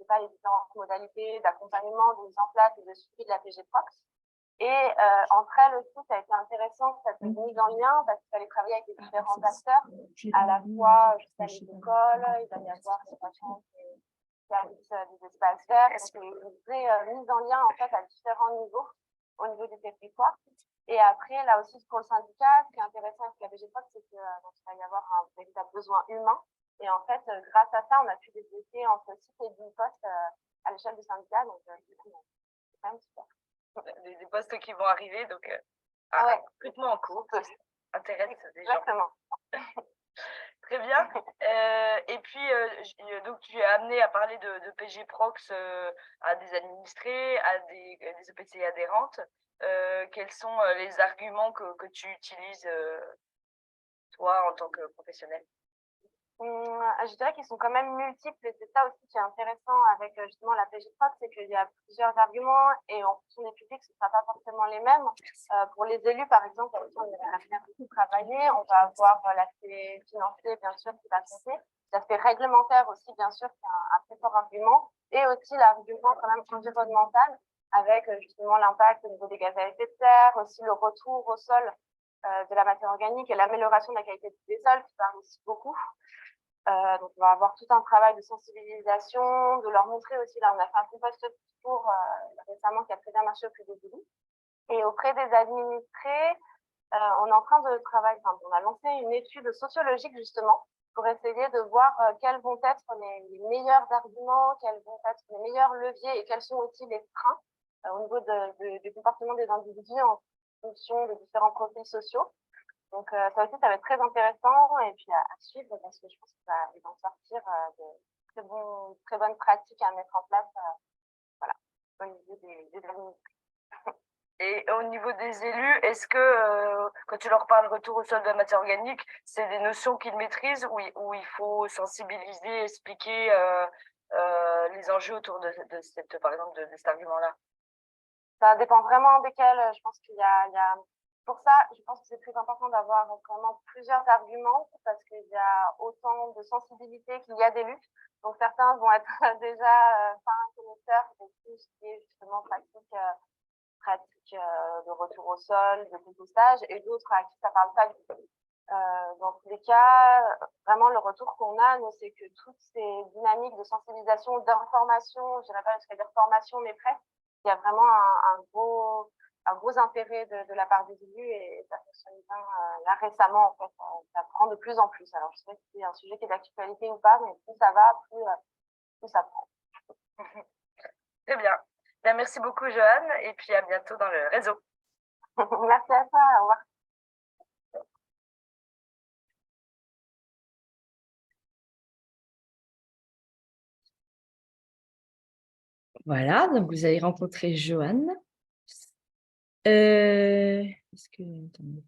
les différentes modalités d'accompagnement, de mise en place et de suivi de la PG-Prox. Et entre elles aussi, ça a été intéressant cette mise en lien parce qu'il fallait travailler avec les différents acteurs, à la fois jusqu'à les écoles, il va y avoir les patients services des espaces verts, donc c'est une vraie mise en lien en fait à différents niveaux au niveau du territoire. Et après, là aussi pour le syndicat, ce qui est intéressant avec la PG-Prox, c'est qu'il va y avoir un véritable besoin humain. Et en fait, grâce à ça, on a pu développer entre 6 et 10 postes à l'échelle du syndicat, donc c'est quand même super. Des postes qui vont arriver, donc recrutement en cours, ça intéresse des gens. Exactement. Très bien. Et puis, donc, tu es amené à parler de PG-Prox à des administrés, à des EPCI adhérentes. Quels sont les arguments que tu utilises, toi, en tant que professionnel? Je dirais qu'ils sont quand même multiples et c'est ça aussi qui est intéressant avec justement la PG-Prox, c'est qu'il y a plusieurs arguments et en fonction des publics, ce ne sera pas forcément les mêmes. Pour les élus, par exemple, on a beaucoup travaillé, on va avoir l'aspect financier, bien sûr, qui va compter, l'aspect réglementaire aussi, bien sûr, qui est un très fort argument, et aussi l'argument quand même environnemental, avec justement l'impact au niveau des gaz à effet de serre, aussi le retour au sol de la matière organique et l'amélioration de la qualité des sols, qui parle aussi beaucoup. Donc, on va avoir tout un travail de sensibilisation, de leur montrer aussi. Là, on a fait un compost tour récemment qui a très bien marché auprès des élus. Et auprès des administrés, on est en train de travailler, on a lancé une étude sociologique justement pour essayer de voir quels vont être les meilleurs arguments, quels vont être les meilleurs leviers et quels sont aussi les freins au niveau du comportement des individus en fonction des différents profils sociaux. Donc, ça aussi, ça va être très intéressant et puis à suivre parce que je pense qu'il va en sortir de très bonnes pratiques à mettre en place au niveau des administrés. Et au niveau des élus, est-ce que quand tu leur parles retour au sol de la matière organique, c'est des notions qu'ils maîtrisent ou il faut sensibiliser, expliquer les enjeux autour de cette, par exemple, de cet argument-là? Ça dépend vraiment desquels. Je pense pour ça, je pense que c'est très important d'avoir vraiment plusieurs arguments parce qu'il y a autant de sensibilité qu'il y a d'élus. Donc certains vont être déjà fins connaisseurs de tout ce qui est justement pratique de retour au sol, de compostage, et d'autres à qui ça parle pas du tout. Dans tous les cas, vraiment le retour qu'on a, nous, c'est que toutes ces dynamiques de sensibilisation, d'information, je dirais pas jusqu'à dire formation, mais presque, il y a vraiment un gros intérêt de la part des élus et ça fonctionne bien. Là, récemment, en fait, ça prend de plus en plus. Alors, je sais pas si c'est un sujet qui est d'actualité ou pas, mais plus ça va, plus ça prend. Très bien. Bien. Merci beaucoup, Joanne, et puis à bientôt dans le réseau. Merci à toi. Au revoir. Voilà, donc vous avez rencontré Joanne. Est-ce que... attendez.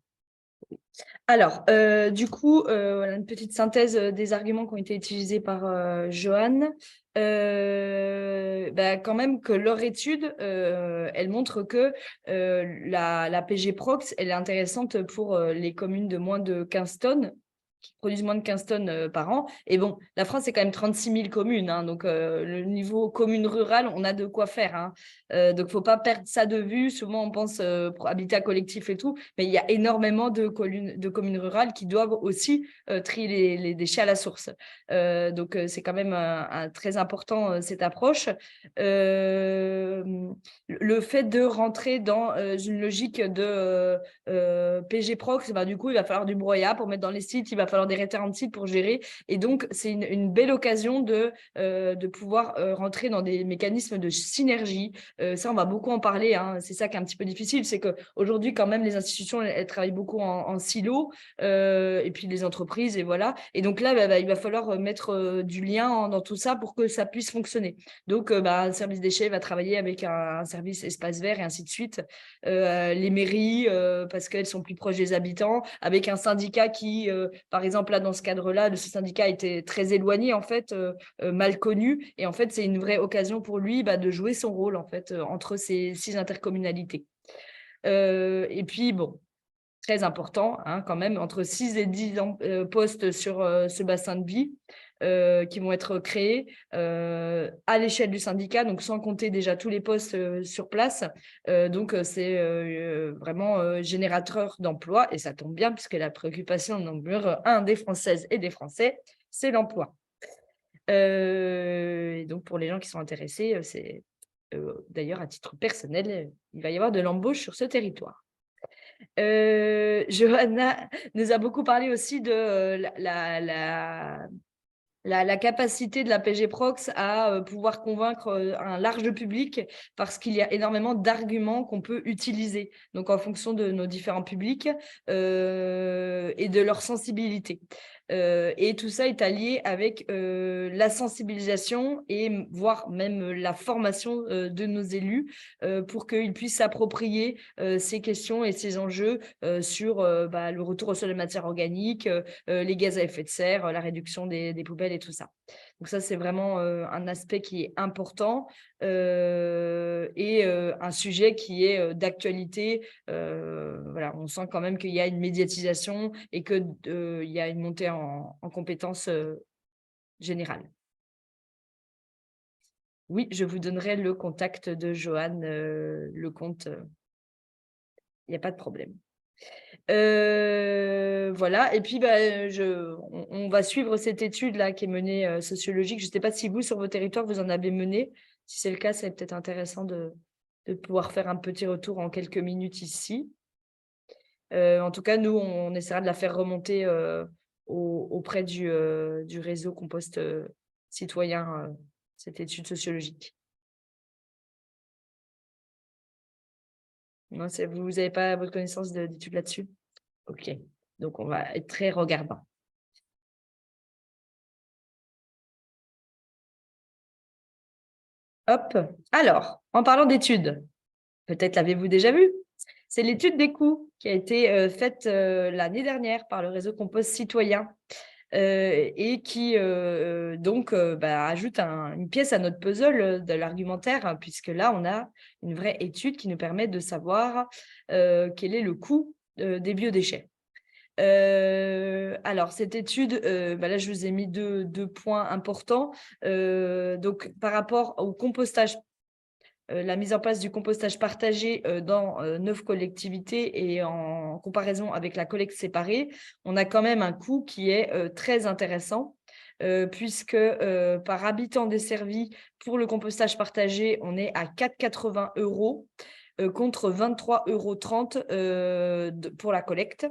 Alors, du coup, voilà une petite synthèse des arguments qui ont été utilisés par Joanne. Quand même que leur étude, elle montre que la PG Prox, elle est intéressante pour les communes de moins de 15 tonnes, qui produisent moins de 15 tonnes par an. Et bon, la France, c'est quand même 36 000 communes. Hein, donc, le niveau commune rurale, on a de quoi faire. Hein. Donc, il ne faut pas perdre ça de vue. Souvent, on pense habitat collectif et tout, mais il y a énormément de communes rurales qui doivent aussi trier les déchets à la source. Donc, c'est quand même très important, cette approche. Le fait de rentrer dans une logique de PG Prox, du coup, il va falloir du brouillard pour mettre dans les sites, il va falloir des référents de sites pour gérer. Et donc, c'est une belle occasion de pouvoir rentrer dans des mécanismes de synergie. Ça, on va beaucoup en parler. Hein. C'est ça qui est un petit peu difficile, c'est qu'aujourd'hui, quand même, les institutions, elles travaillent beaucoup en silo, et puis les entreprises, et voilà. Et donc là, il va falloir mettre du lien dans tout ça pour que ça puisse fonctionner. Donc, un service déchets va travailler avec un service espace vert et ainsi de suite. Les mairies, parce qu'elles sont plus proches des habitants, avec un syndicat qui, par exemple, là, dans ce cadre-là, ce syndicat était très éloigné, en fait, mal connu. Et en fait, c'est une vraie occasion pour lui de jouer son rôle, en fait, entre ces 6 intercommunalités. Et puis, bon, très important, hein, quand même, entre 6 et 10 postes sur ce bassin de vie qui vont être créés à l'échelle du syndicat, donc sans compter déjà tous les postes sur place. Donc, c'est vraiment générateur d'emplois, et ça tombe bien puisque la préoccupation numéro 1 des Françaises et des Français, c'est l'emploi. Et donc, pour les gens qui sont intéressés, c'est d'ailleurs à titre personnel, il va y avoir de l'embauche sur ce territoire. Johanna nous a beaucoup parlé aussi de la capacité de la PG Prox à pouvoir convaincre un large public parce qu'il y a énormément d'arguments qu'on peut utiliser, donc en fonction de nos différents publics et de leur sensibilité. Et tout ça est allié avec la sensibilisation et voire même la formation de nos élus pour qu'ils puissent s'approprier ces questions et ces enjeux sur le retour au sol de matière organique, les gaz à effet de serre, la réduction des poubelles et tout ça. Donc ça, c'est vraiment un aspect qui est important et un sujet qui est d'actualité. Voilà, on sent quand même qu'il y a une médiatisation et qu'il y a une montée en compétences générales. Oui, je vous donnerai le contact de Joanne, le compte. Il n'y a pas de problème. Voilà, et puis on va suivre cette étude-là qui est menée sociologique. Je ne sais pas si vous, sur vos territoires, vous en avez mené. Si c'est le cas, c'est peut-être intéressant de pouvoir faire un petit retour en quelques minutes ici. En tout cas, nous, on essaiera de la faire remonter auprès du réseau Compost citoyen, cette étude sociologique. Non, vous n'avez pas votre connaissance d'études là-dessus? Ok, donc on va être très regardant. Hop, alors, en parlant d'études, Peut-être l'avez-vous déjà vu. C'est l'étude des coûts qui a été faite l'année dernière par le réseau Compost Citoyen et qui ajoute une pièce à notre puzzle de l'argumentaire, hein, puisque là, on a une vraie étude qui nous permet de savoir quel est le coût des biodéchets. Alors, cette étude, là, je vous ai mis deux points importants. Donc, par rapport au compostage, la mise en place du compostage partagé dans 9 collectivités et en comparaison avec la collecte séparée, on a quand même un coût qui est très intéressant puisque par habitant desservi pour le compostage partagé, on est à 4,80 € contre 23,30 € pour la collecte,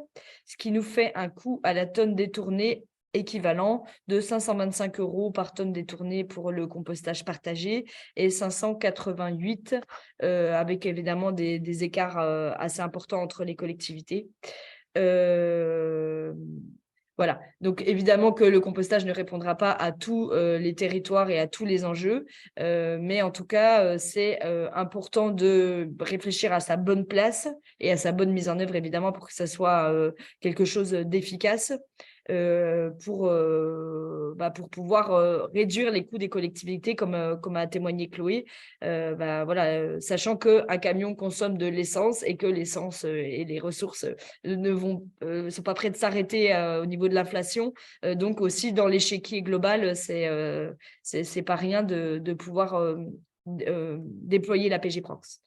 ce qui nous fait un coût à la tonne détournée équivalent de 525 € par tonne détournée pour le compostage partagé et 588 avec évidemment des écarts assez importants entre les collectivités. Voilà, donc évidemment que le compostage ne répondra pas à tous les territoires et à tous les enjeux, mais en tout cas, c'est important de réfléchir à sa bonne place et à sa bonne mise en œuvre, évidemment, pour que ça soit quelque chose d'efficace pour pouvoir réduire les coûts des collectivités, comme a témoigné Chloé, sachant qu'un camion consomme de l'essence et que l'essence et les ressources ne sont pas prêts de s'arrêter au niveau de l'inflation. Donc aussi, dans l'échiquier global, c'est pas rien de pouvoir déployer la PG Prox.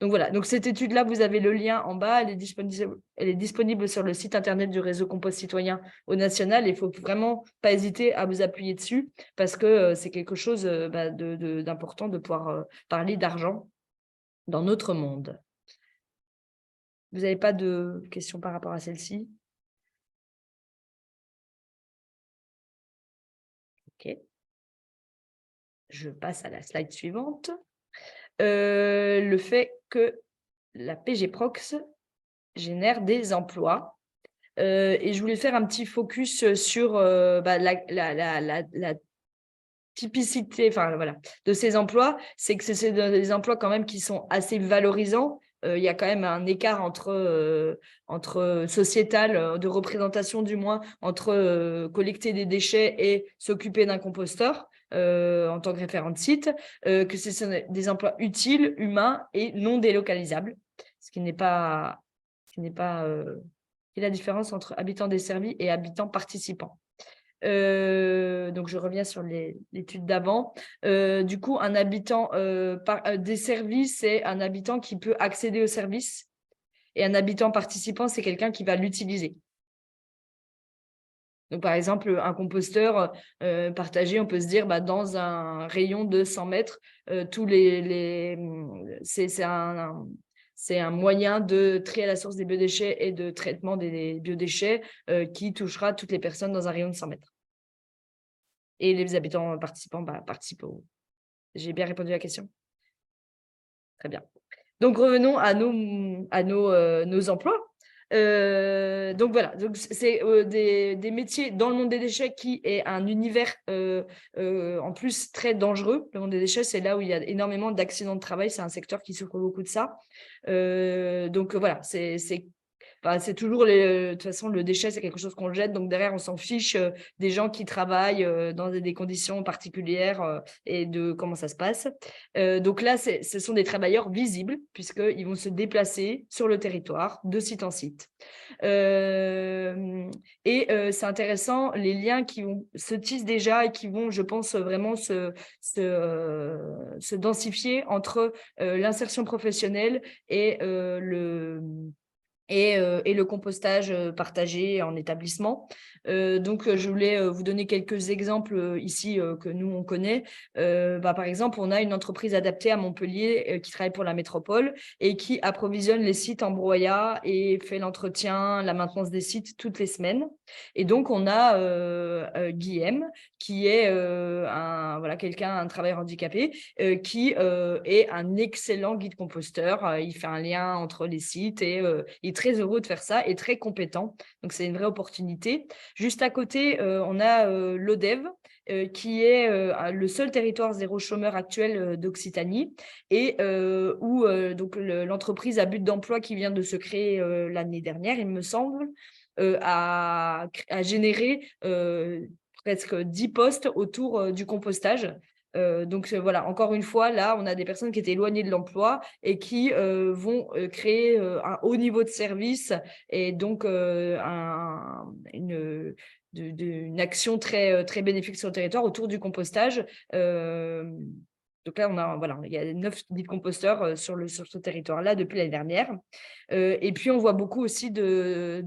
Donc voilà, donc cette étude-là, vous avez le lien en bas, elle est disponible sur le site internet du réseau Compost Citoyen au national. Il ne faut vraiment pas hésiter à vous appuyer dessus parce que c'est quelque chose d'important de pouvoir parler d'argent dans notre monde. Vous n'avez pas de questions par rapport à celle-ci? Ok. Je passe à la slide suivante. Le fait que la PG Prox génère des emplois. Et je voulais faire un petit focus sur la typicité de ces emplois. C'est que c'est des emplois quand même qui sont assez valorisants. Il y a quand même un écart entre sociétal, de représentation du moins, entre collecter des déchets et s'occuper d'un composteur. En tant que référent de site, que ce sont des emplois utiles, humains et non délocalisables, ce qui n'est pas quelle est la différence entre habitant desservi et habitant participant. Donc, je reviens sur l'étude d'avant. Du coup, un habitant desservi, c'est un habitant qui peut accéder au service, et un habitant participant, c'est quelqu'un qui va l'utiliser. Donc, par exemple, un composteur partagé, on peut se dire, dans un rayon de 100 mètres, c'est un moyen de trier à la source des biodéchets et de traitement des biodéchets qui touchera toutes les personnes dans un rayon de 100 mètres. Et les habitants participants participent J'ai bien répondu à la question? Très bien. Donc, revenons à nos emplois. Donc voilà, c'est des métiers dans le monde des déchets qui est un univers en plus très dangereux. Le monde des déchets, c'est là où il y a énormément d'accidents de travail. C'est un secteur qui souffre beaucoup de ça. Donc voilà, c'est toujours de toute façon, le déchet, c'est quelque chose qu'on jette. Donc derrière, on s'en fiche des gens qui travaillent dans des conditions particulières et de comment ça se passe. Donc là, ce sont des travailleurs visibles puisqu'ils vont se déplacer sur le territoire de site en site. C'est intéressant, les liens qui se tissent déjà et qui vont, je pense, vraiment se densifier entre l'insertion professionnelle et le compostage partagé en établissement. Donc, je voulais vous donner quelques exemples ici que nous, on connaît. Par exemple, on a une entreprise adaptée à Montpellier qui travaille pour la métropole et qui approvisionne les sites en broyat et fait l'entretien, la maintenance des sites toutes les semaines. Et donc, on a Guillaume, qui est un travailleur handicapé qui est un excellent guide composteur. Il fait un lien entre les sites et il très heureux de faire ça et très compétents. Donc, c'est une vraie opportunité. Juste à côté, on a l'ODEV, qui est le seul territoire zéro chômeur actuel d'Occitanie et où donc l'entreprise à but d'emploi qui vient de se créer l'année dernière, il me semble, a généré presque 10 postes autour du compostage. Donc voilà, encore une fois, là, on a des personnes qui étaient éloignées de l'emploi et qui vont créer un haut niveau de service et donc une action très, très bénéfique sur le territoire autour du compostage. Donc là, il y a 9 composteurs sur ce territoire-là depuis l'année dernière. Et puis, on voit beaucoup aussi de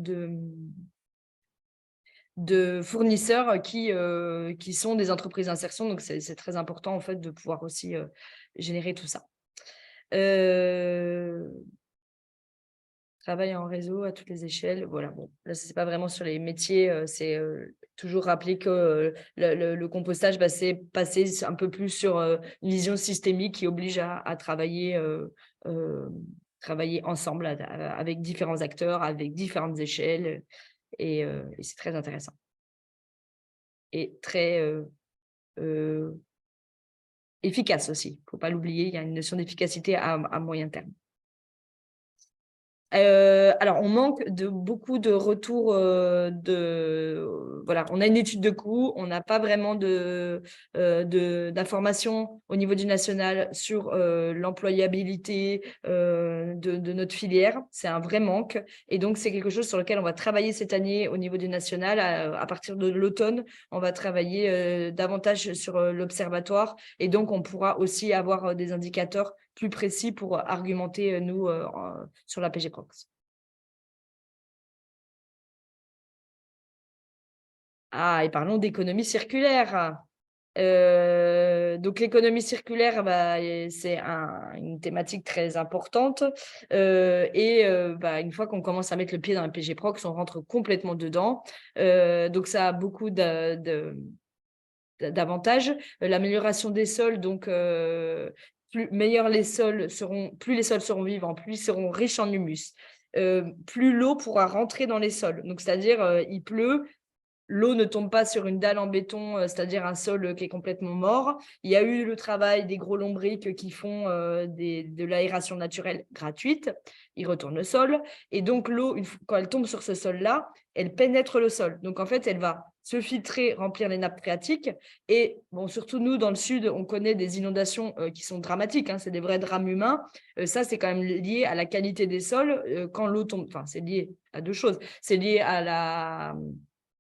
fournisseurs qui sont des entreprises d'insertion. Donc, c'est très important, en fait, de pouvoir aussi générer tout ça. Travail en réseau à toutes les échelles. Voilà, bon, là, ce n'est pas vraiment sur les métiers. C'est toujours rappeler que le compostage, c'est passer un peu plus sur une vision systémique qui oblige à travailler ensemble avec différents acteurs, avec différentes échelles. Et c'est très intéressant. Et très efficace aussi. Il ne faut pas l'oublier, il y a une notion d'efficacité à moyen terme. Alors, on manque de beaucoup de retours voilà, on a une étude de coût, on n'a pas vraiment d'informations au niveau du national sur l'employabilité de notre filière. C'est un vrai manque. Et donc, c'est quelque chose sur lequel on va travailler cette année au niveau du national. À partir de l'automne, on va travailler davantage sur l'observatoire. Et donc, on pourra aussi avoir des indicateurs plus précis pour argumenter, nous, sur la PG Prox. Ah, et parlons d'économie circulaire. Donc, l'économie circulaire, c'est une thématique très importante. Une fois qu'on commence à mettre le pied dans la PG Prox, on rentre complètement dedans. Donc, ça a beaucoup d'avantages. L'amélioration des sols, donc plus les sols seront vivants, plus ils seront riches en humus, plus l'eau pourra rentrer dans les sols. Donc, c'est-à-dire, il pleut, l'eau ne tombe pas sur une dalle en béton, c'est-à-dire un sol qui est complètement mort. Il y a eu le travail des gros lombrics qui font de l'aération naturelle gratuite. Ils retournent le sol. Et donc, l'eau, quand elle tombe sur ce sol-là, elle pénètre le sol. Donc, en fait, elle va se filtrer, remplir les nappes phréatiques. Et bon, surtout nous, dans le sud, on connaît des inondations qui sont dramatiques. C'est des vrais drames humains. Ça, c'est quand même lié à la qualité des sols. Quand l'eau tombe, c'est lié à deux choses. C'est lié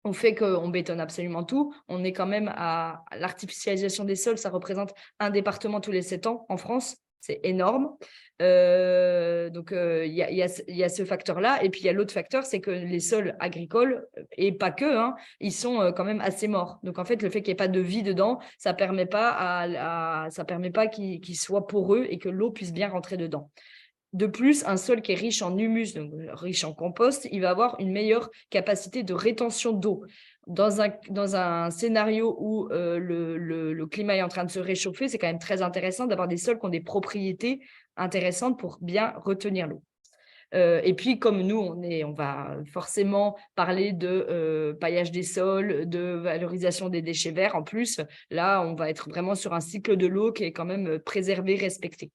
au fait qu'on bétonne absolument tout. On est quand même à l'artificialisation des sols. Ça représente un département tous les 7 ans en France. C'est énorme. Donc, il y a ce facteur-là. Et puis, il y a l'autre facteur, c'est que les sols agricoles, et pas que, ils sont quand même assez morts. Donc, en fait, le fait qu'il n'y ait pas de vie dedans, ça ne permet pas, qu'ils soient poreux et que l'eau puisse bien rentrer dedans. De plus, un sol qui est riche en humus, donc riche en compost, il va avoir une meilleure capacité de rétention d'eau. Dans un scénario où le climat est en train de se réchauffer, c'est quand même très intéressant d'avoir des sols qui ont des propriétés intéressantes pour bien retenir l'eau. Et puis, comme nous, on va forcément parler de paillage des sols, de valorisation des déchets verts. En plus, là, on va être vraiment sur un cycle de l'eau qui est quand même préservé, respecté.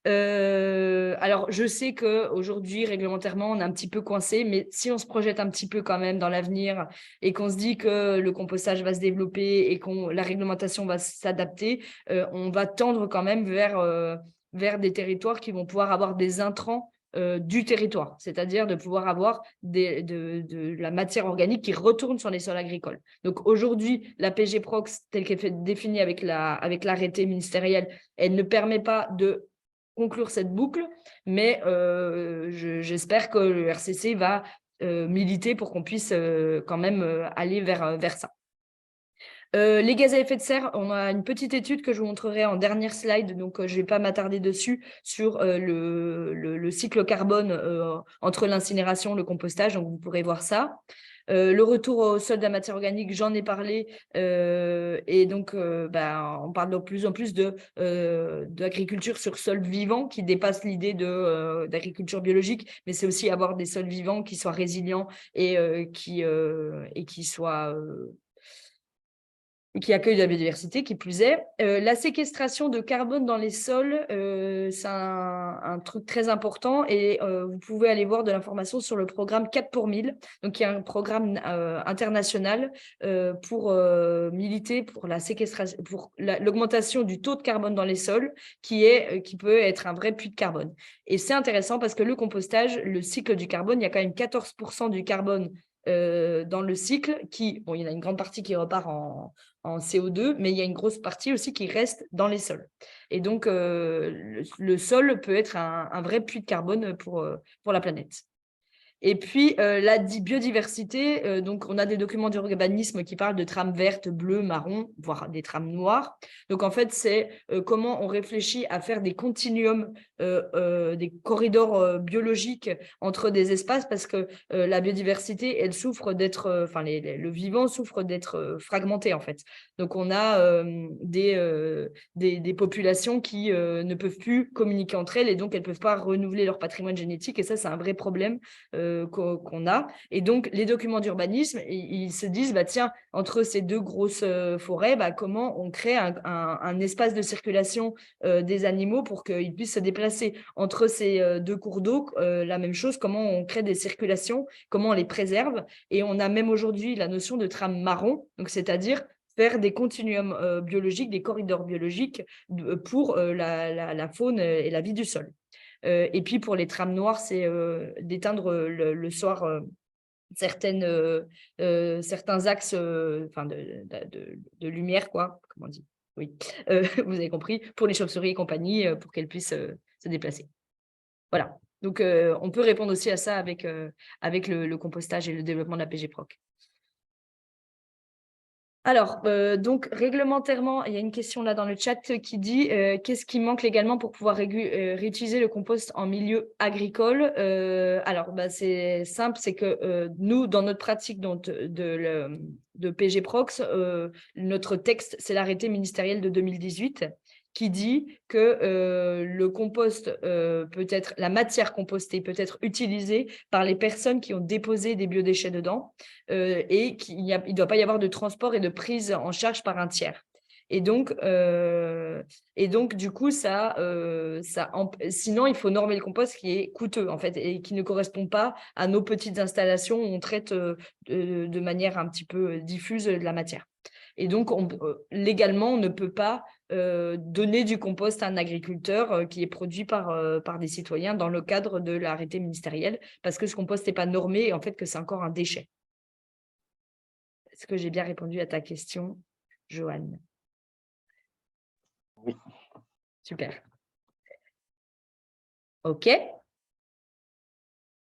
Alors, je sais qu'aujourd'hui, réglementairement, on est un petit peu coincé, mais si on se projette un petit peu quand même dans l'avenir et qu'on se dit que le compostage va se développer et que la réglementation va s'adapter, on va tendre quand même vers des territoires qui vont pouvoir avoir des intrants du territoire, c'est-à-dire de pouvoir avoir de la matière organique qui retourne sur les sols agricoles. Donc aujourd'hui, la PG Prox, telle qu'elle est définie avec l'arrêté ministériel, elle ne permet pas de conclure cette boucle, mais j'espère que le RCC va militer pour qu'on puisse quand même aller vers ça. Les gaz à effet de serre, on a une petite étude que je vous montrerai en dernière slide, donc je ne vais pas m'attarder dessus, sur le cycle carbone entre l'incinération et le compostage, donc vous pourrez voir ça. Le retour au sol de la matière organique, j'en ai parlé. Et donc, on parle de plus en plus d'agriculture sur sol vivant qui dépasse l'idée d'agriculture biologique, mais c'est aussi avoir des sols vivants qui soient résilients et qui soient qui accueille de la biodiversité, qui plus est. La séquestration de carbone dans les sols, c'est un truc très important et vous pouvez aller voir de l'information sur le programme 4 pour 1000, donc il y a un programme international pour militer pour la séquestration, pour l'augmentation du taux de carbone dans les sols, qui peut être un vrai puits de carbone. Et c'est intéressant parce que le compostage, le cycle du carbone, il y a quand même 14% du carbone dans le cycle il y en a une grande partie qui repart en CO2, mais il y a une grosse partie aussi qui reste dans les sols. Et donc, le sol peut être un vrai puits de carbone pour la planète. Et puis, la biodiversité, donc on a des documents d'urbanisme qui parlent de trames vertes, bleues, marron, voire des trames noires. Donc, en fait, c'est comment on réfléchit à faire des continuums, des corridors biologiques entre des espaces, parce que la biodiversité, elle souffre d'être, le vivant souffre d'être fragmenté, en fait. Donc, on a des populations qui ne peuvent plus communiquer entre elles et donc elles ne peuvent pas renouveler leur patrimoine génétique. Et ça, c'est un vrai problème qu'on a. Et donc, les documents d'urbanisme, ils se disent, tiens, entre ces deux grosses forêts, comment on crée un espace de circulation des animaux pour qu'ils puissent se déplacer. Entre ces deux cours d'eau, la même chose, comment on crée des circulations, comment on les préserve. Et on a même aujourd'hui la notion de trame marron, donc c'est-à-dire faire des continuums biologiques, des corridors biologiques pour la faune et la vie du sol. Et puis, pour les trames noires, c'est d'éteindre le soir certains axes de lumière, quoi. Comment on dit? Oui, vous avez compris, pour les chauves-souris et compagnie, pour qu'elles puissent se déplacer. Voilà. Donc, on peut répondre aussi à ça avec le compostage et le développement de la PG Proc. Alors, donc, réglementairement, il y a une question là dans le chat qui dit qu'est-ce qui manque légalement pour pouvoir réutiliser le compost en milieu agricole? Alors, c'est simple, c'est que nous, dans notre pratique de PG Prox, notre texte, c'est l'arrêté ministériel de 2018 qui dit que le compost la matière compostée peut être utilisée par les personnes qui ont déposé des biodéchets dedans et qu'il ne doit pas y avoir de transport et de prise en charge par un tiers. Et donc, du coup, sinon, il faut normer le compost qui est coûteux, en fait, et qui ne correspond pas à nos petites installations où on traite de manière un petit peu diffuse de la matière. Et donc, légalement, on ne peut pas donner du compost à un agriculteur qui est produit par des citoyens dans le cadre de l'arrêté ministériel, parce que ce compost n'est pas normé et en fait que c'est encore un déchet. Est-ce que j'ai bien répondu à ta question, Joanne? Oui. Super. OK.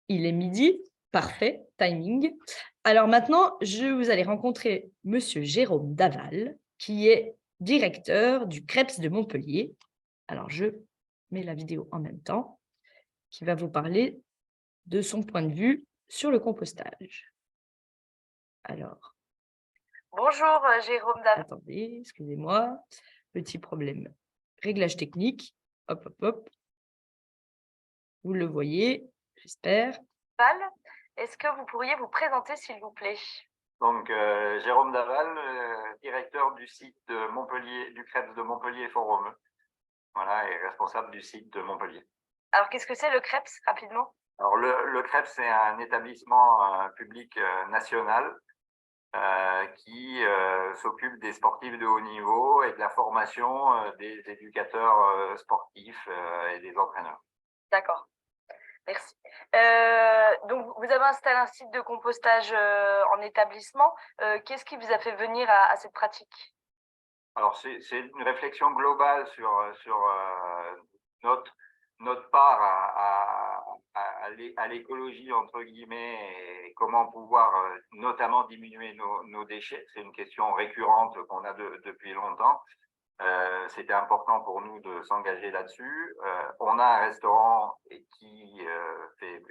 Il est midi. Parfait. Timing. Alors maintenant, vous allez rencontrer Monsieur Jérôme Daval, qui est directeur du CREPS de Montpellier. Alors, je mets la vidéo en même temps, qui va vous parler de son point de vue sur le compostage. Alors. Bonjour Jérôme Daval. Attendez, excusez-moi. Petit problème. Réglage technique. Hop, hop, hop. Vous le voyez, j'espère. Est-ce que vous pourriez vous présenter, s'il vous plaît? Donc, Jérôme Daval, directeur du site de Montpellier, du CREPS de Montpellier-Font-Romeu. Voilà, et responsable du site de Montpellier. Alors, qu'est-ce que c'est le CREPS, rapidement? Alors, le CREPS, c'est un établissement public national qui s'occupe des sportifs de haut niveau et de la formation des éducateurs sportifs et des entraîneurs. D'accord. Merci. Donc, vous avez installé un site de compostage en établissement. Qu'est-ce qui vous a fait venir à cette pratique? Alors, c'est une réflexion globale sur notre part à l'écologie, entre guillemets, et comment pouvoir notamment diminuer nos déchets. C'est une question récurrente qu'on a depuis longtemps. C'était important pour nous de s'engager là-dessus. On a un restaurant qui fait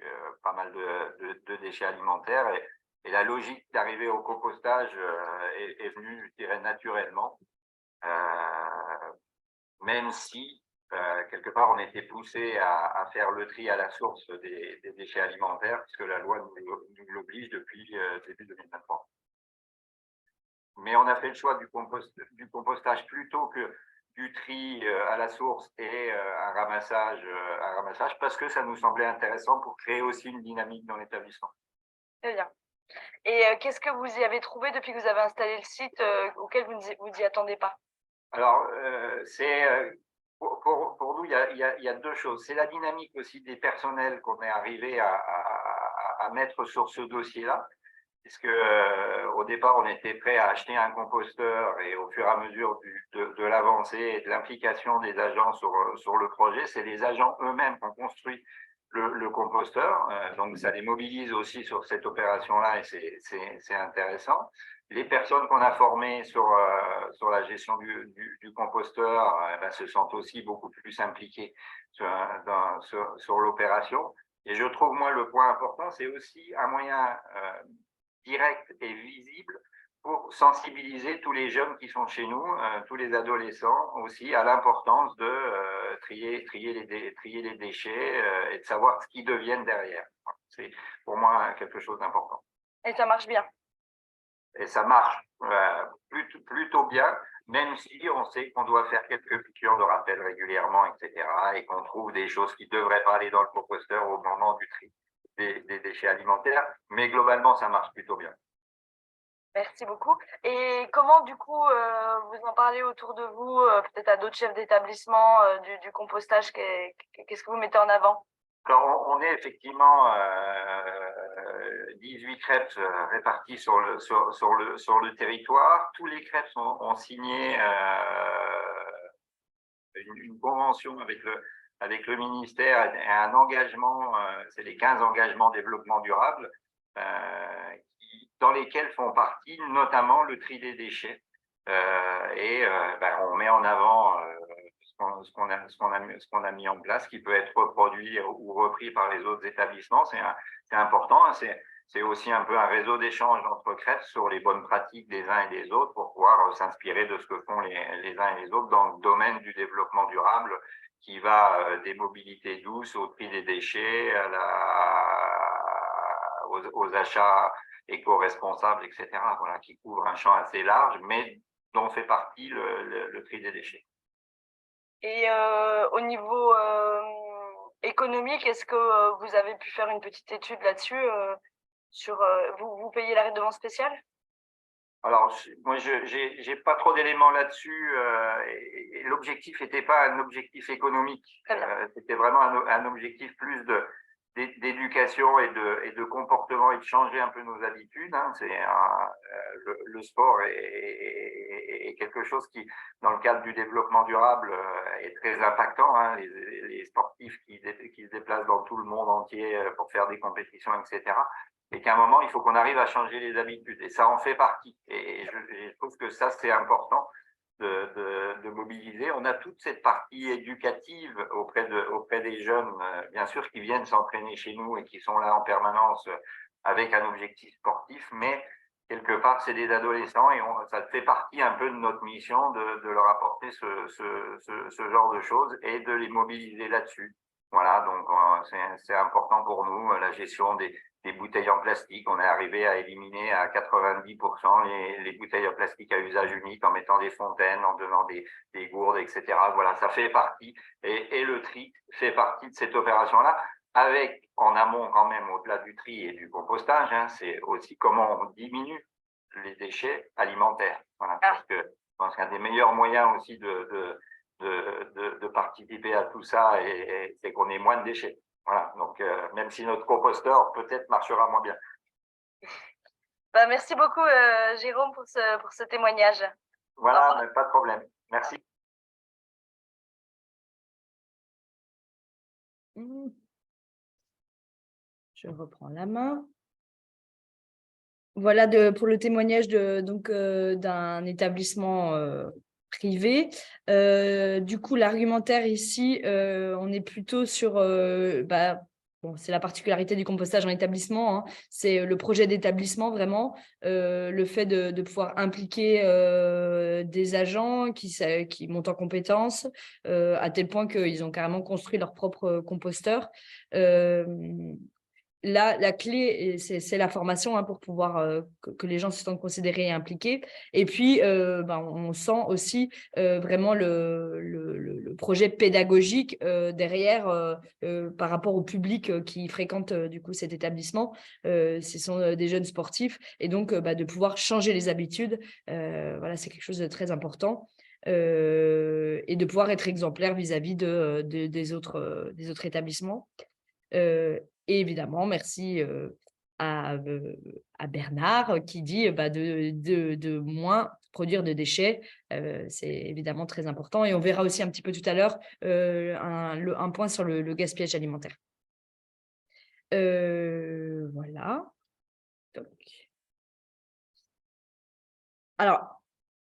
pas mal de déchets alimentaires Et la logique d'arriver au compostage est venue, je dirais, naturellement, même si, quelque part, on était poussé à faire le tri à la source des déchets alimentaires, puisque la loi nous l'oblige depuis début 2023. Mais on a fait le choix du compostage plutôt que du tri à la source et un ramassage parce que ça nous semblait intéressant pour créer aussi une dynamique dans l'établissement. Très bien. Et qu'est-ce que vous y avez trouvé depuis que vous avez installé le site auquel vous n'y attendez pas? Alors, pour nous, il y a deux choses. C'est la dynamique aussi des personnels qu'on est arrivé à mettre sur ce dossier-là. Puisque au départ, on était prêt à acheter un composteur et au fur et à mesure de l'avancée et de l'implication des agents sur le projet, c'est les agents eux-mêmes qui ont construit le composteur. Donc, ça les mobilise aussi sur cette opération-là et c'est intéressant. Les personnes qu'on a formées sur la gestion du composteur se sentent aussi beaucoup plus impliquées sur l'opération. Et je trouve, moi, le point important, c'est aussi un moyen direct et visible pour sensibiliser tous les jeunes qui sont chez nous, tous les adolescents aussi, à l'importance de trier les déchets et de savoir ce qu'ils deviennent derrière. C'est pour moi quelque chose d'important. Et ça marche bien? Et ça marche plutôt bien, même si on sait qu'on doit faire quelques piqûres de rappel régulièrement, etc. Et qu'on trouve des choses qui ne devraient pas aller dans le composteur au moment du tri des déchets alimentaires, mais globalement, ça marche plutôt bien. Merci beaucoup. Et comment, du coup, vous en parlez autour de vous, peut-être à d'autres chefs d'établissement du compostage, qu'est-ce que vous mettez en avant? Alors, on est effectivement 18 crêpes répartis sur le territoire. Tous les crêpes ont signé une convention avec le ministère et un engagement, c'est les 15 engagements développement durable, dans lesquels font partie notamment le tri des déchets. On met en avant ce qu'on a mis en place, qui peut être reproduit ou repris par les autres établissements. C'est important. C'est aussi un peu un réseau d'échange entre crêpes sur les bonnes pratiques des uns et des autres pour pouvoir s'inspirer de ce que font les uns et les autres dans le domaine du développement durable, qui va des mobilités douces au tri des déchets, aux achats éco-responsables, etc. Voilà, qui couvre un champ assez large, mais dont fait partie le tri des déchets. Et au niveau économique, est-ce que vous avez pu faire une petite étude là-dessus vous payez la redevance spéciale? Alors, moi, je n'ai pas trop d'éléments là-dessus. Et l'objectif n'était pas un objectif économique. C'était vraiment un objectif plus d'éducation et de comportement et de changer un peu nos habitudes. Hein. Le sport est quelque chose qui, dans le cadre du développement durable, est très impactant. Hein. Les sportifs qui se déplacent dans tout le monde entier pour faire des compétitions, etc. Et qu'à un moment, il faut qu'on arrive à changer les habitudes. Et ça en fait partie. Et je trouve que ça, c'est important de mobiliser. On a toute cette partie éducative auprès des jeunes, bien sûr, qui viennent s'entraîner chez nous et qui sont là en permanence avec un objectif sportif, mais quelque part, c'est des adolescents et ça fait partie un peu de notre mission de leur apporter ce genre de choses et de les mobiliser là-dessus. Voilà, donc c'est important pour nous, la gestion des bouteilles en plastique. On est arrivé à éliminer à 90% les bouteilles en plastique à usage unique en mettant des fontaines, en donnant des gourdes, etc. Voilà, ça fait partie. Et le tri fait partie de cette opération-là, avec en amont quand même, au-delà du tri et du compostage, hein, c'est aussi comment on diminue les déchets alimentaires. Voilà, parce que je pense qu'un des meilleurs moyens aussi de participer à tout ça, c'est qu'on ait moins de déchets. Voilà, donc même si notre composteur peut-être marchera moins bien. Merci beaucoup Jérôme pour ce témoignage. Voilà, pas de problème. Merci. Je reprends la main. Voilà pour le témoignage d'un établissement privé. Du coup, l'argumentaire ici, on est plutôt sur bon, c'est la particularité du compostage en établissement, hein, c'est le projet d'établissement vraiment, le fait de pouvoir impliquer des agents qui montent en compétences, à tel point qu'ils ont carrément construit leur propre composteur. Là, la clé, c'est la formation, hein, pour pouvoir que les gens se sentent considérés et impliqués. Et puis, on sent aussi vraiment le projet pédagogique derrière par rapport au public qui fréquente du coup cet établissement. Ce sont des jeunes sportifs et donc de pouvoir changer les habitudes, voilà, c'est quelque chose de très important. Et de pouvoir être exemplaire vis-à-vis des autres établissements. Et évidemment, merci à Bernard qui dit de moins produire de déchets. C'est évidemment très important. Et on verra aussi un petit peu tout à l'heure un point sur le gaspillage alimentaire. Voilà. Donc. Alors,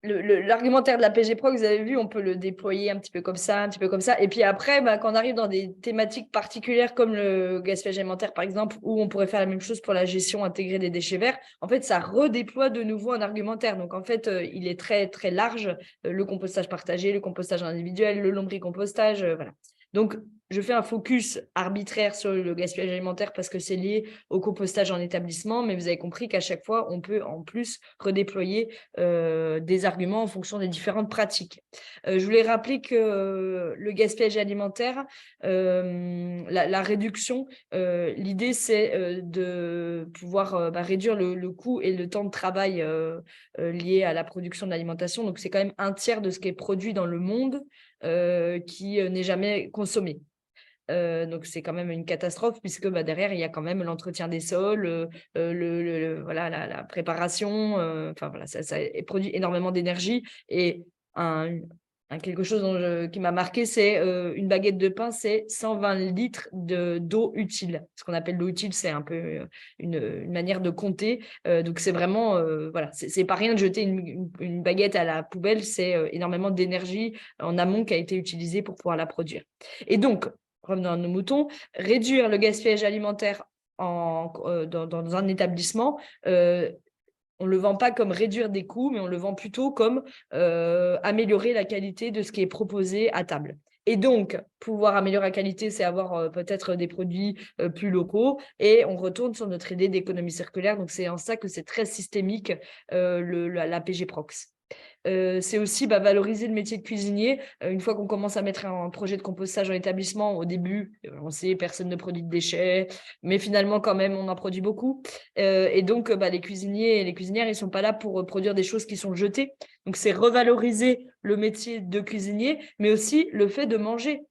l'argumentaire de la PG Proc, vous avez vu, on peut le déployer un petit peu comme ça, un petit peu comme ça. Et puis après, quand on arrive dans des thématiques particulières comme le gaspillage alimentaire, par exemple, où on pourrait faire la même chose pour la gestion intégrée des déchets verts, en fait, ça redéploie de nouveau un argumentaire. Donc, en fait, il est très, très large, le compostage partagé, le compostage individuel, le lombricompostage, voilà. Donc, je fais un focus arbitraire sur le gaspillage alimentaire parce que c'est lié au compostage en établissement, mais vous avez compris qu'à chaque fois, on peut en plus redéployer des arguments en fonction des différentes pratiques. Je voulais rappeler que le gaspillage alimentaire, la réduction, l'idée c'est de pouvoir réduire le coût et le temps de travail lié à la production de l'alimentation. Donc, c'est quand même 1/3 de ce qui est produit dans le monde qui n'est jamais consommé. Donc, c'est quand même une catastrophe puisque derrière, il y a quand même l'entretien des sols, voilà, la préparation. Enfin, voilà, ça produit énormément d'énergie. Et quelque chose qui m'a marqué, c'est une baguette de pain, c'est 120 litres d'eau utile. Ce qu'on appelle l'eau utile, c'est un peu une manière de compter. Donc, c'est vraiment, voilà, c'est pas rien de jeter une baguette à la poubelle, c'est énormément d'énergie en amont qui a été utilisée pour pouvoir la produire. Et donc, revenons à nos moutons, réduire le gaspillage alimentaire dans un établissement, on ne le vend pas comme réduire des coûts, mais on le vend plutôt comme améliorer la qualité de ce qui est proposé à table. Et donc, pouvoir améliorer la qualité, c'est avoir peut-être des produits plus locaux. Et on retourne sur notre idée d'économie circulaire. Donc, c'est en ça que c'est très systémique, la PG Prox. C'est aussi valoriser le métier de cuisinier. Une fois qu'on commence à mettre un projet de compostage en établissement, au début, on sait, personne ne produit de déchets, mais finalement, quand même, on en produit beaucoup. Et donc, les cuisiniers et les cuisinières, ils ne sont pas là pour produire des choses qui sont jetées. Donc, c'est revaloriser le métier de cuisinier, mais aussi le fait de manger.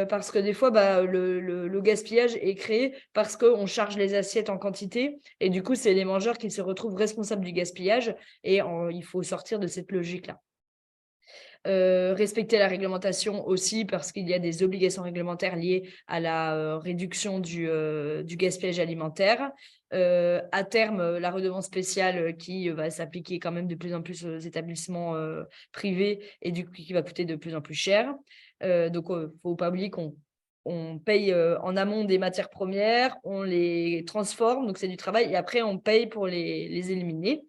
Parce que des fois, le gaspillage est créé parce qu'on charge les assiettes en quantité. Et du coup, c'est les mangeurs qui se retrouvent responsables du gaspillage. Et il faut sortir de cette logique-là. Respecter la réglementation aussi parce qu'il y a des obligations réglementaires liées à la réduction du gaspillage alimentaire. À terme, la redevance spéciale qui va s'appliquer quand même de plus en plus aux établissements privés et du coup qui va coûter de plus en plus cher. Donc, il ne faut pas oublier qu'on paye en amont des matières premières, on les transforme, donc c'est du travail, et après on paye pour les éliminer.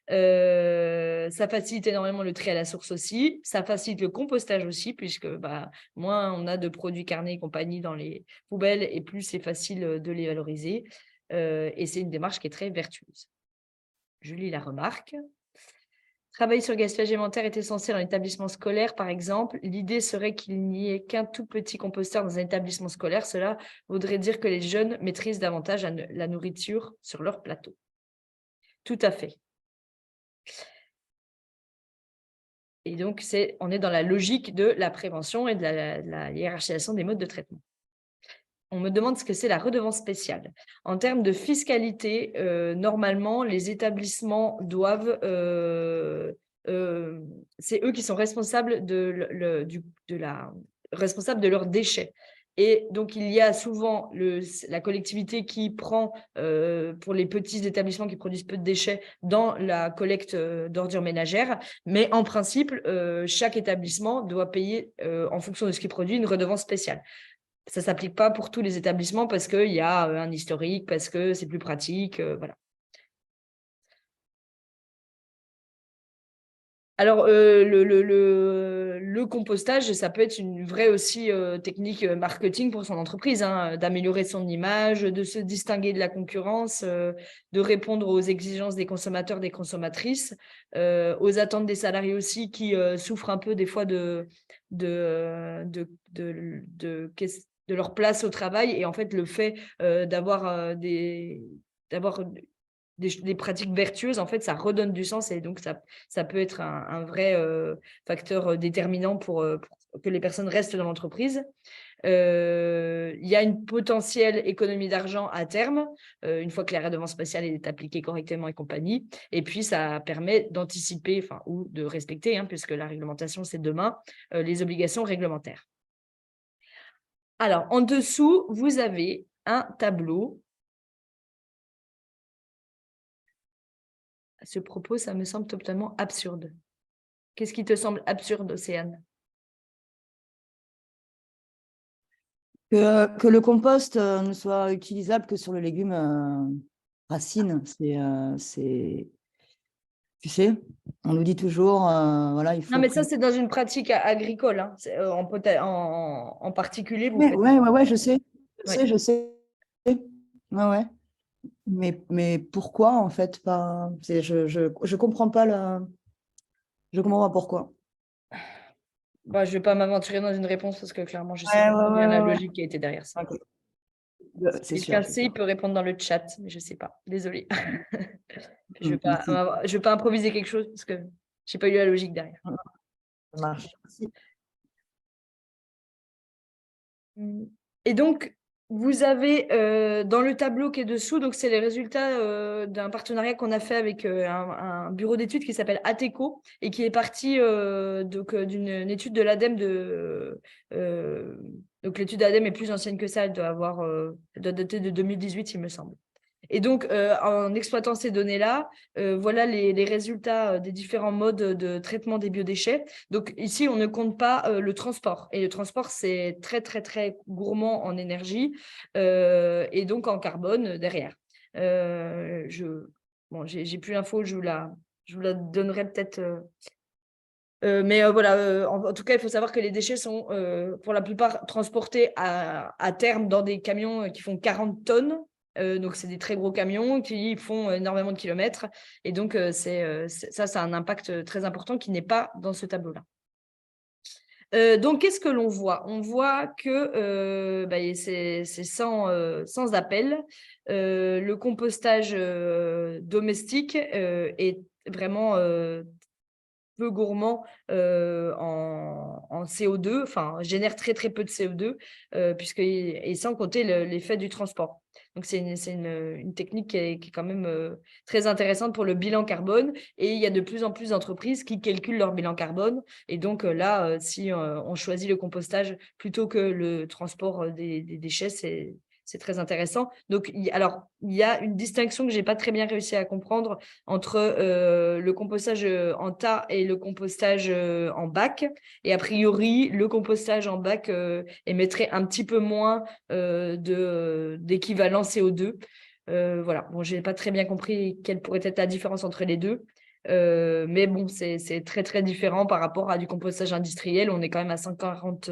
Ça facilite énormément le tri à la source aussi, ça facilite le compostage aussi, puisque moins on a de produits carnés et compagnie dans les poubelles, et plus c'est facile de les valoriser. Et c'est une démarche qui est très vertueuse. Je lis la remarque. Travailler sur le gaspillage alimentaire est essentiel en établissement scolaire, par exemple. L'idée serait qu'il n'y ait qu'un tout petit composteur dans un établissement scolaire. Cela voudrait dire que les jeunes maîtrisent davantage la nourriture sur leur plateau. Tout à fait. Et donc, on est dans la logique de la prévention et de la hiérarchisation des modes de traitement. On me demande ce que c'est la redevance spéciale. En termes de fiscalité, normalement, les établissements doivent… c'est eux qui sont responsables de leurs déchets. Et donc, il y a souvent la collectivité qui prend, pour les petits établissements qui produisent peu de déchets, dans la collecte d'ordures ménagères. Mais en principe, chaque établissement doit payer, en fonction de ce qu'il produit, une redevance spéciale. ça ne s'applique pas pour tous les établissements parce qu'il y a un historique, parce que c'est plus pratique, voilà. Alors, le compostage, ça peut être une vraie aussi technique marketing pour son entreprise, hein, d'améliorer son image, de se distinguer de la concurrence, de répondre aux exigences des consommateurs, des consommatrices, aux attentes des salariés aussi qui souffrent un peu des fois de leur place au travail. Et en fait, le fait d'avoir des pratiques vertueuses, en fait, ça redonne du sens et donc ça peut être un vrai facteur déterminant pour que les personnes restent dans l'entreprise. Il y a une potentielle économie d'argent à terme, une fois que la redevance spatiale est appliquée correctement et compagnie. Et puis, ça permet d'anticiper ou de respecter, hein, puisque la réglementation, c'est demain, les obligations réglementaires. Alors, en dessous, vous avez un tableau. À ce propos, ça me semble totalement absurde. Qu'est-ce qui te semble absurde, Océane? Que le compost ne soit utilisable que sur le légume racine, tu sais, on nous dit toujours, voilà, il faut... Non, mais ça, c'est dans une pratique agricole, hein. En particulier, vous faites... Ouais, je sais, Ouais. je sais. Ouais. Mais pourquoi, en fait, pas... Je comprends pas Je comprends pas pourquoi. Bah, je ne vais pas m'aventurer dans une réponse parce que clairement, je sais pas bien la logique qui a été derrière ça. Okay. Si quelqu'un sait, il peut répondre dans le chat, mais je ne sais pas. Désolée. Je ne vais pas improviser quelque chose parce que je n'ai pas eu la logique derrière. Ça marche. Et donc, vous avez dans le tableau qui est dessous, donc c'est les résultats d'un partenariat qu'on a fait avec un bureau d'études qui s'appelle Ateco et qui est parti d'une étude de l'ADEME donc l'étude ADEME est plus ancienne que ça, elle doit dater de 2018, il me semble. Et donc, en exploitant ces données-là, voilà les résultats des différents modes de traitement des biodéchets. Donc, ici, on ne compte pas le transport. Et le transport, c'est très, très, très gourmand en énergie et donc en carbone derrière. J'ai plus l'info, je vous la donnerai peut-être. Mais voilà, en tout cas, il faut savoir que les déchets sont pour la plupart transportés à terme dans des camions qui font 40 tonnes. Donc, c'est des très gros camions qui font énormément de kilomètres. Et donc, ça a un impact très important qui n'est pas dans ce tableau-là. Donc, qu'est-ce que l'on voit? On voit que c'est sans appel. Le compostage domestique est vraiment peu gourmand en CO2, génère très très peu de CO2, et sans compter l'effet du transport. Donc, c'est une technique qui est quand même très intéressante pour le bilan carbone. Et il y a de plus en plus d'entreprises qui calculent leur bilan carbone. Et donc là, si on choisit le compostage plutôt que le transport des déchets, c'est très intéressant. Donc, il y a une distinction que je n'ai pas très bien réussi à comprendre entre le compostage en tas et le compostage en bac. Et a priori, le compostage en bac émettrait un petit peu moins d'équivalent CO2. Voilà. Bon, je n'ai pas très bien compris quelle pourrait être la différence entre les deux. Mais bon, c'est très, très différent par rapport à du compostage industriel. On est quand même à 140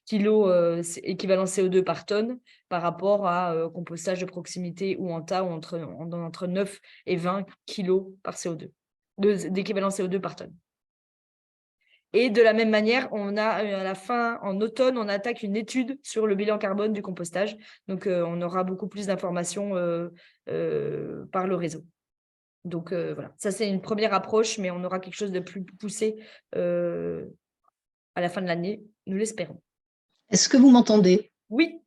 kilos équivalent CO2 par tonne par rapport à compostage de proximité ou en tas où entre 9 et 20 kilos par CO2, d'équivalent CO2 par tonne. Et de la même manière, on a à la fin, en automne, on attaque une étude sur le bilan carbone du compostage. Donc, on aura beaucoup plus d'informations par le réseau. Donc, voilà, ça c'est une première approche, mais on aura quelque chose de plus poussé à la fin de l'année, nous l'espérons. Est-ce que vous m'entendez? Oui.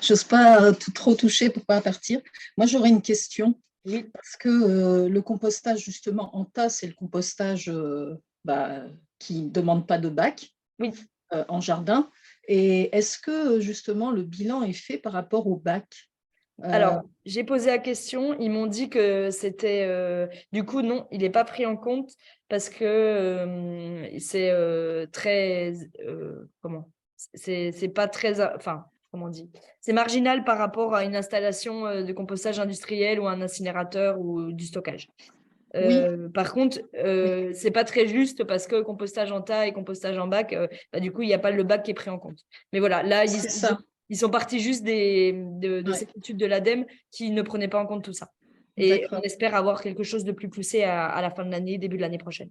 J'ose pas trop toucher pour pas partir. Moi, j'aurais une question. Oui. Parce que le compostage, justement, en tas, c'est le compostage qui ne demande pas de bac en jardin. Et est-ce que, justement, le bilan est fait par rapport au bac? Alors, j'ai posé la question, ils m'ont dit que c'était… du coup, non, il n'est pas pris en compte parce que c'est très… comment ? C'est pas très… Enfin, comment on dit, c'est marginal par rapport à une installation de compostage industriel ou un incinérateur ou du stockage. Par contre, c'est pas très juste parce que compostage en tas et compostage en bac, du coup, il n'y a pas le bac qui est pris en compte. Mais voilà, là, ils sont partis juste de cette étude de l'ADEME qui ne prenait pas en compte tout ça. Et on espère avoir quelque chose de plus poussé à la fin de l'année, début de l'année prochaine.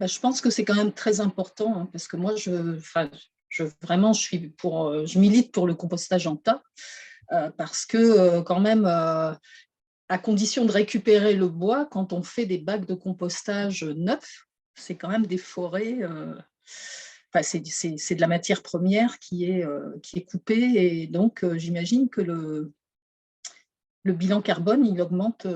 Je pense que c'est quand même très important hein, parce que moi, je milite pour le compostage en tas parce que quand même, à condition de récupérer le bois, quand on fait des bacs de compostage neufs, c'est quand même des forêts. C'est de la matière première qui est coupée et donc j'imagine que le bilan carbone, il augmente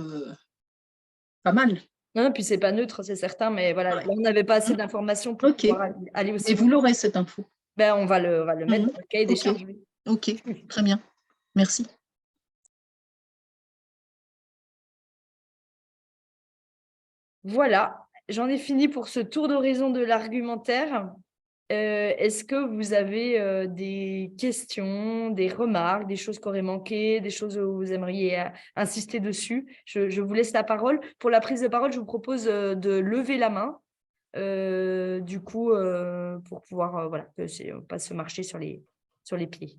pas mal. Non, puis c'est pas neutre, c'est certain, mais voilà, là, on n'avait pas assez d'informations pour pouvoir aller aussi. Et vous l'aurez cette info. On va le mettre dans le cahier des charges. Ok, très bien. Merci. Voilà, j'en ai fini pour ce tour d'horizon de l'argumentaire. Est-ce que vous avez des questions, des remarques, des choses qui auraient manqué, des choses où vous aimeriez insister dessus? Je vous laisse la parole. Pour la prise de parole, je vous propose de lever la main, du coup, pour pouvoir pas se marcher sur les pieds.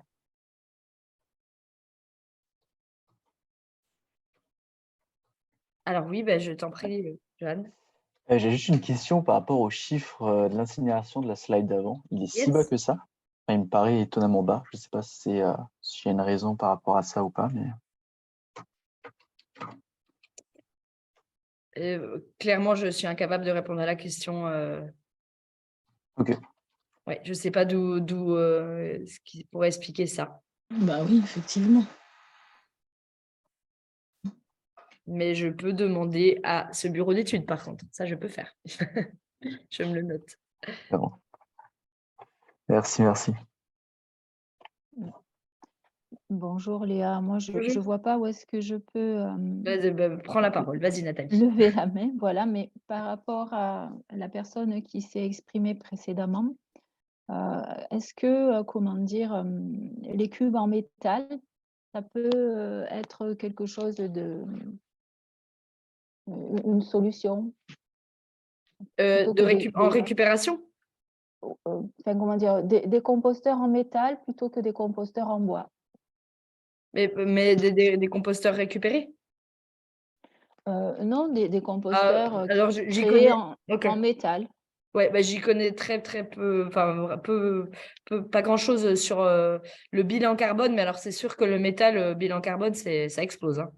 Alors oui, je t'en prie, Joanne. J'ai juste une question par rapport aux chiffres de l'incinération de la slide d'avant. Il est si bas que ça. Enfin, il me paraît étonnamment bas. Je ne sais pas s'il y a une raison par rapport à ça ou pas. Mais... clairement, je suis incapable de répondre à la question. Ok. Ouais, je ne sais pas d'où ce qui pourrait expliquer ça. Bah oui, effectivement. Mais je peux demander à ce bureau d'études, par contre. Ça, je peux faire. Je me le note. Bon. Merci. Bonjour Léa, moi je ne vois pas où est-ce que je peux prends la parole, vas-y Nathalie. Lever la main, voilà, mais par rapport à la personne qui s'est exprimée précédemment, est-ce que, les cubes en métal, ça peut être quelque chose une solution en récupération? Des composteurs en métal plutôt que des composteurs en bois. Mais des composteurs récupérés? Non, des composteurs alors j'y connais en métal. Ouais, j'y connais très peu, pas grand-chose sur le bilan carbone, mais alors c'est sûr que le métal, bilan carbone, ça explose. Hein.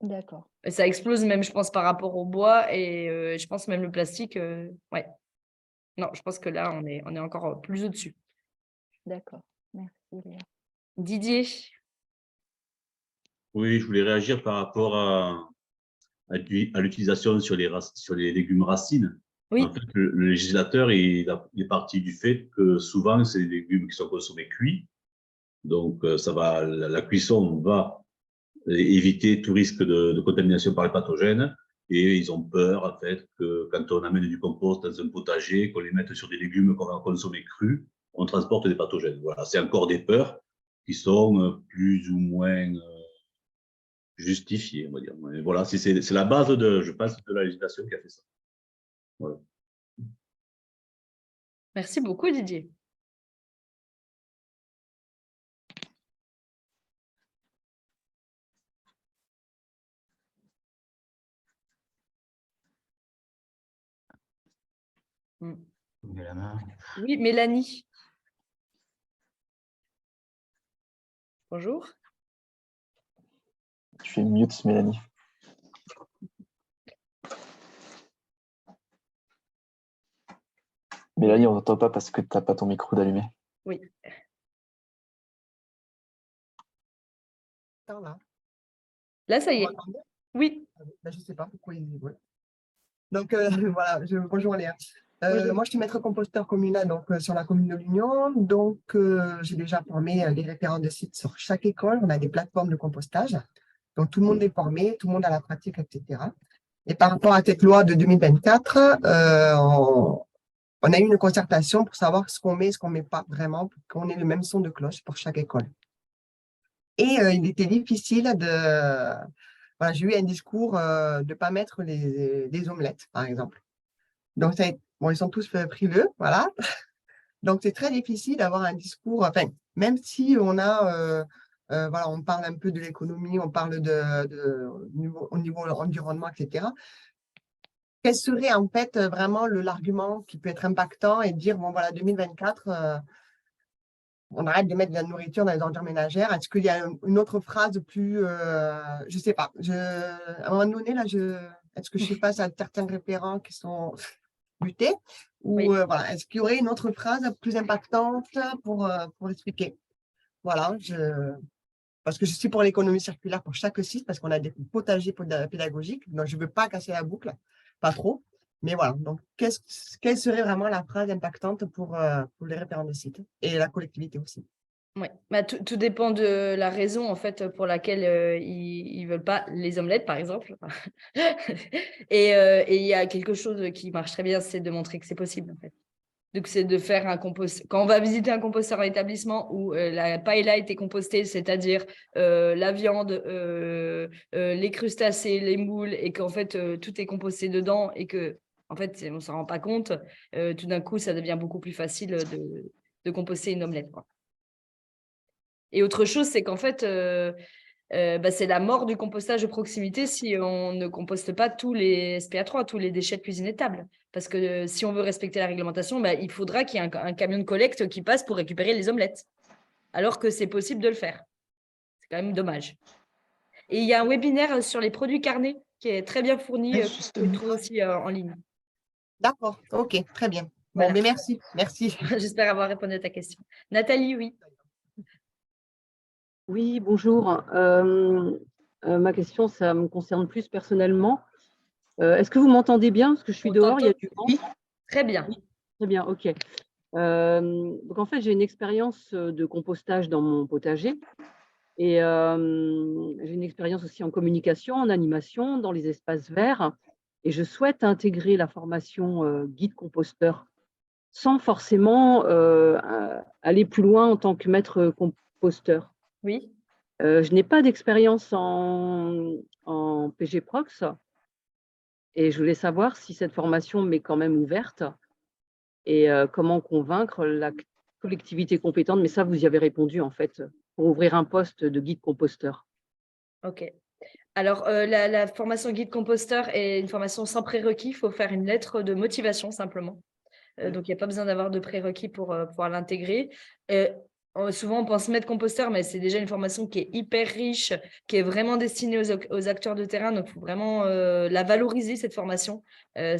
D'accord. Et ça explose même, je pense, par rapport au bois et je pense même le plastique. Ouais. Non, je pense que là, on est encore plus au-dessus. D'accord. Merci, Léa. Didier? Oui, je voulais réagir par rapport à l'utilisation sur les légumes racines. Oui. En fait, le législateur il est parti du fait que souvent, c'est des légumes qui sont consommés cuits. Donc, la cuisson va éviter tout risque de contamination par les pathogènes. Et ils ont peur, en fait, que quand on amène du compost dans un potager, qu'on les mette sur des légumes qu'on va consommer crus, on transporte des pathogènes. Voilà, c'est encore des peurs qui sont plus ou moins justifiées, on va dire. Mais voilà, c'est la base, je pense, de la législation qui a fait ça. Voilà. Merci beaucoup, Didier. Oui, Mélanie. Bonjour. Je suis mute, Mélanie. Mélanie, on ne t'entend pas parce que tu n'as pas ton micro d'allumé. Oui. Là, ça y est. Oui. Je ne sais pas pourquoi il... Ouais. Donc, voilà, bonjour Léa. Moi, je suis maître composteur communal sur la commune de l'Union. Donc, j'ai déjà formé les référents de sites sur chaque école. On a des plateformes de compostage. Donc, tout le monde est formé, tout le monde a la pratique, etc. Et par rapport à cette loi de 2024, on a eu une concertation pour savoir ce qu'on met et ce qu'on ne met pas vraiment, pour qu'on ait le même son de cloche pour chaque école. Et il était difficile de… Voilà, j'ai eu un discours de ne pas mettre les omelettes, par exemple. Donc, bon, ils sont tous frileux, voilà. Donc, c'est très difficile d'avoir un discours, enfin, même si on a… voilà, on parle un peu de l'économie, on parle au niveau environnement, etc. Quel serait en fait vraiment l'argument qui peut être impactant et dire, bon voilà, 2024, on arrête de mettre de la nourriture dans les ordures ménagères. Est-ce qu'il y a une autre phrase plus, je ne sais pas, à un moment donné, là, est-ce que je suis face à certains référents qui sont butés ou Oui. voilà, est-ce qu'il y aurait une autre phrase plus impactante pour expliquer? Voilà, parce que je suis pour l'économie circulaire pour chaque site, parce qu'on a des potagers pédagogiques, donc je ne veux pas casser la boucle, pas trop. Mais voilà, donc quelle serait vraiment la phrase impactante pour les référents de site et la collectivité aussi? Ouais. Bah, tout dépend de la raison en fait pour laquelle ils veulent pas les omelettes par exemple. Et il y a quelque chose qui marche très bien, c'est de montrer que c'est possible en fait. Donc c'est de faire un compost. Quand on va visiter un composteur en établissement où la paella a été compostée, c'est-à-dire la viande, les crustacés, les moules, et qu'en fait tout est composté dedans et que en fait on s'en rend pas compte, tout d'un coup ça devient beaucoup plus facile de composter une omelette, quoi. Et autre chose, c'est qu'en fait, c'est la mort du compostage de proximité si on ne composte pas tous les SPA3, tous les déchets de cuisine et table. Parce que si on veut respecter la réglementation, il faudra qu'il y ait un camion de collecte qui passe pour récupérer les omelettes. Alors que c'est possible de le faire. C'est quand même dommage. Et il y a un webinaire sur les produits carnés qui est très bien fourni, que vous pouvez trouver aussi en ligne. D'accord, ok, très bien. Bon, Voilà. mais merci, merci. J'espère avoir répondu à ta question. Nathalie, oui. Oui, bonjour. Ma question, ça me concerne plus personnellement. Est-ce que vous m'entendez bien? Parce que je suis dehors, il y a du vent. Oui, très bien. Oui, très bien, ok. Donc en fait, j'ai une expérience de compostage dans mon potager et j'ai une expérience aussi en communication, en animation, dans les espaces verts. Et je souhaite intégrer la formation guide composteur sans forcément aller plus loin en tant que maître composteur. Oui. Je n'ai pas d'expérience en PG Prox et je voulais savoir si cette formation m'est quand même ouverte et comment convaincre la collectivité compétente. Mais ça, vous y avez répondu en fait, pour ouvrir un poste de guide composteur. Ok. Alors, la formation guide composteur est une formation sans prérequis. Il faut faire une lettre de motivation simplement. Donc, il n'y a pas besoin d'avoir de prérequis pour pouvoir l'intégrer. Souvent, on pense maître composteur, mais c'est déjà une formation qui est hyper riche, qui est vraiment destinée aux acteurs de terrain. Donc, il faut vraiment la valoriser, cette formation. Elle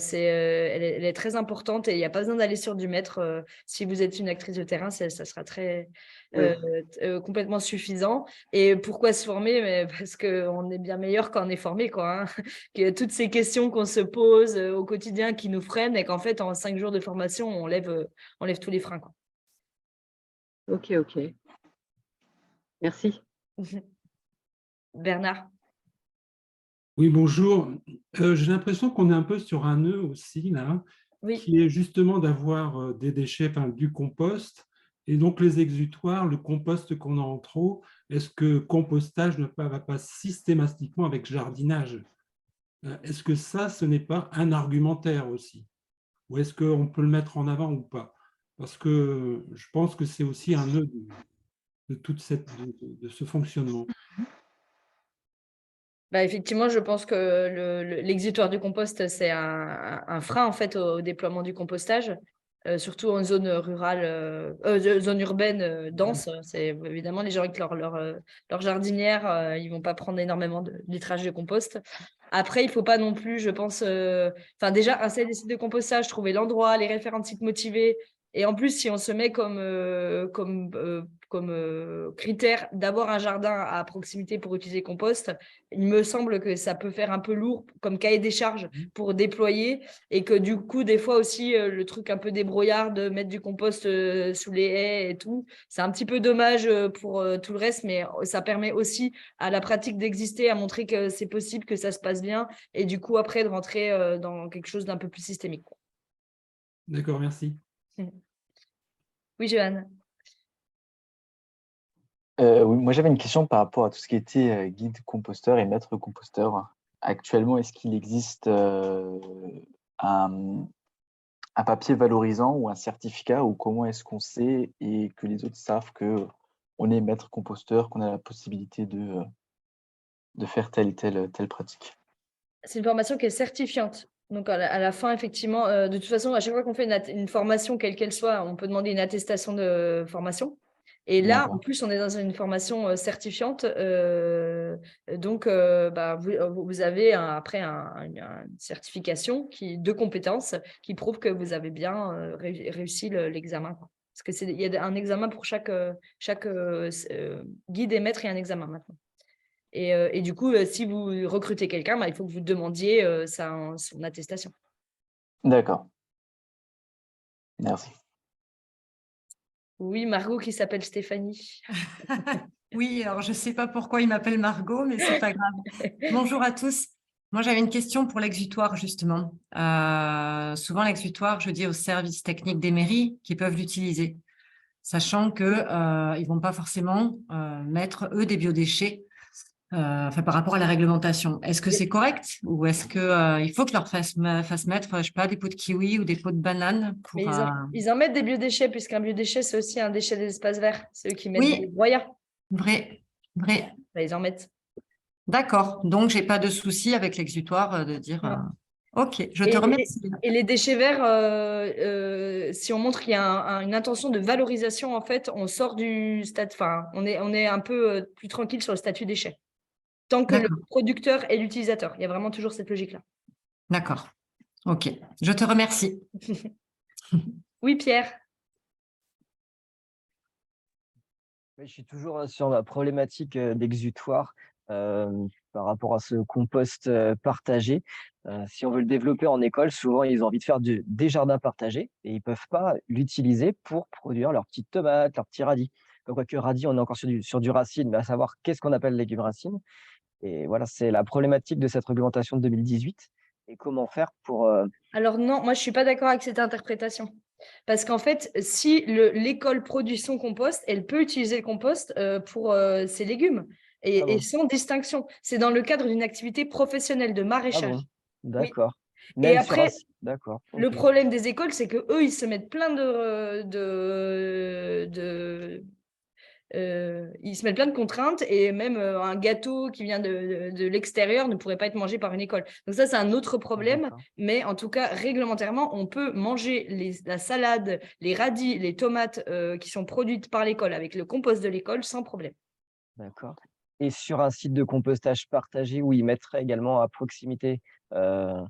est très importante et il n'y a pas besoin d'aller sur du maître. Si vous êtes une actrice de terrain, ça sera complètement suffisant. Et pourquoi se former? Parce qu'on est bien meilleur quand on est formé, quoi, hein. Que toutes ces questions qu'on se pose au quotidien qui nous freinent et qu'en fait, en 5 jours de formation, on lève tous les freins, quoi. Ok. Merci. Bernard. Oui, bonjour. J'ai l'impression qu'on est un peu sur un nœud aussi, là, oui. Qui est justement d'avoir des déchets, du compost, et donc les exutoires, le compost qu'on a en trop. Est-ce que compostage ne va pas systématiquement avec jardinage? Est-ce que ça, ce n'est pas un argumentaire aussi? Ou est-ce qu'on peut le mettre en avant ou pas? Parce que je pense que c'est aussi un nœud de ce fonctionnement. Effectivement, je pense que l'exutoire du compost, c'est un frein en fait au déploiement du compostage, surtout en zone rurale, zone urbaine dense. C'est évidemment les gens avec leur jardinière, ils vont pas prendre énormément de litrage de compost. Après, il faut pas non plus, je pense, déjà installer des sites de compostage, trouver l'endroit, les référents de sites motivés. Et en plus, si on se met comme critère d'avoir un jardin à proximité pour utiliser le compost, il me semble que ça peut faire un peu lourd comme cahier des charges pour déployer et que du coup, des fois aussi, le truc un peu débrouillard de mettre du compost sous les haies et tout, c'est un petit peu dommage pour tout le reste, mais ça permet aussi à la pratique d'exister, à montrer que c'est possible, que ça se passe bien et du coup, après, de rentrer dans quelque chose d'un peu plus systémique. D'accord, merci. Oui, Johan. Oui, moi, j'avais une question par rapport à tout ce qui était guide composteur et maître composteur. Actuellement, est-ce qu'il existe un papier valorisant ou un certificat, ou comment est-ce qu'on sait et que les autres savent qu'on est maître composteur, qu'on a la possibilité de faire telle et telle pratique? C'est une formation qui est certifiante. Donc, à la fin, effectivement, de toute façon, à chaque fois qu'on fait une formation, quelle qu'elle soit, on peut demander une attestation de formation. Et là, en plus, on est dans une formation certifiante. Donc, vous avez après une certification de compétences qui prouve que vous avez bien réussi l'examen. Parce qu'il y a un examen pour chaque guide et maître, il y a un examen maintenant. Et du coup, si vous recrutez quelqu'un, il faut que vous demandiez son attestation. D'accord. Merci. Oui, Margot qui s'appelle Stéphanie. Oui, alors je ne sais pas pourquoi il m'appelle Margot, mais ce n'est pas grave. Bonjour à tous. Moi, j'avais une question pour l'exutoire, justement. Souvent, l'exutoire, je dis aux services techniques des mairies qui peuvent l'utiliser, sachant qu'ils ne vont pas forcément mettre, eux, des biodéchets par rapport à la réglementation. Est-ce que c'est correct ou est-ce qu'il faut que je leur fasse mettre, je ne sais pas, des pots de kiwi ou des pots de banane pour, Mais ils en mettent des biodéchets, puisqu'un biodéchet, c'est aussi un déchet des espaces verts. C'est eux qui mettent des broyats. Vrai. Ils en mettent. D'accord. Donc, je n'ai pas de souci avec l'exutoire de dire... Ok, je te remercie. Et les déchets verts, si on montre qu'il y a une intention de valorisation, en fait, on sort du stade... Enfin, on est un peu plus tranquille sur le statut déchet. Tant que le producteur et l'utilisateur. Il y a vraiment toujours cette logique-là. D'accord. Ok. Je te remercie. Oui, Pierre. Je suis toujours sur la problématique d'exutoire par rapport à ce compost partagé. Si on veut le développer en école, souvent ils ont envie de faire des jardins partagés et ils ne peuvent pas l'utiliser pour produire leurs petites tomates, leurs petits radis. Quoique radis, on est encore sur du racine, mais à savoir qu'est-ce qu'on appelle légumes racines. Et voilà, c'est la problématique de cette réglementation de 2018. Et comment faire pour... Alors non, moi je ne suis pas d'accord avec cette interprétation. Parce qu'en fait, si l'école produit son compost, elle peut utiliser le compost pour ses légumes et sans distinction. C'est dans le cadre d'une activité professionnelle de maraîchage. D'accord. Oui. Et après, d'accord. Le problème des écoles, c'est qu'eux, ils se mettent plein ils se mettent plein de contraintes et même un gâteau qui vient de l'extérieur ne pourrait pas être mangé par une école. Donc ça, c'est un autre problème. Mais en tout cas, réglementairement, on peut manger la salade, les radis, les tomates qui sont produites par l'école avec le compost de l'école sans problème. D'accord. Et sur un site de compostage partagé où ils mettraient également à proximité un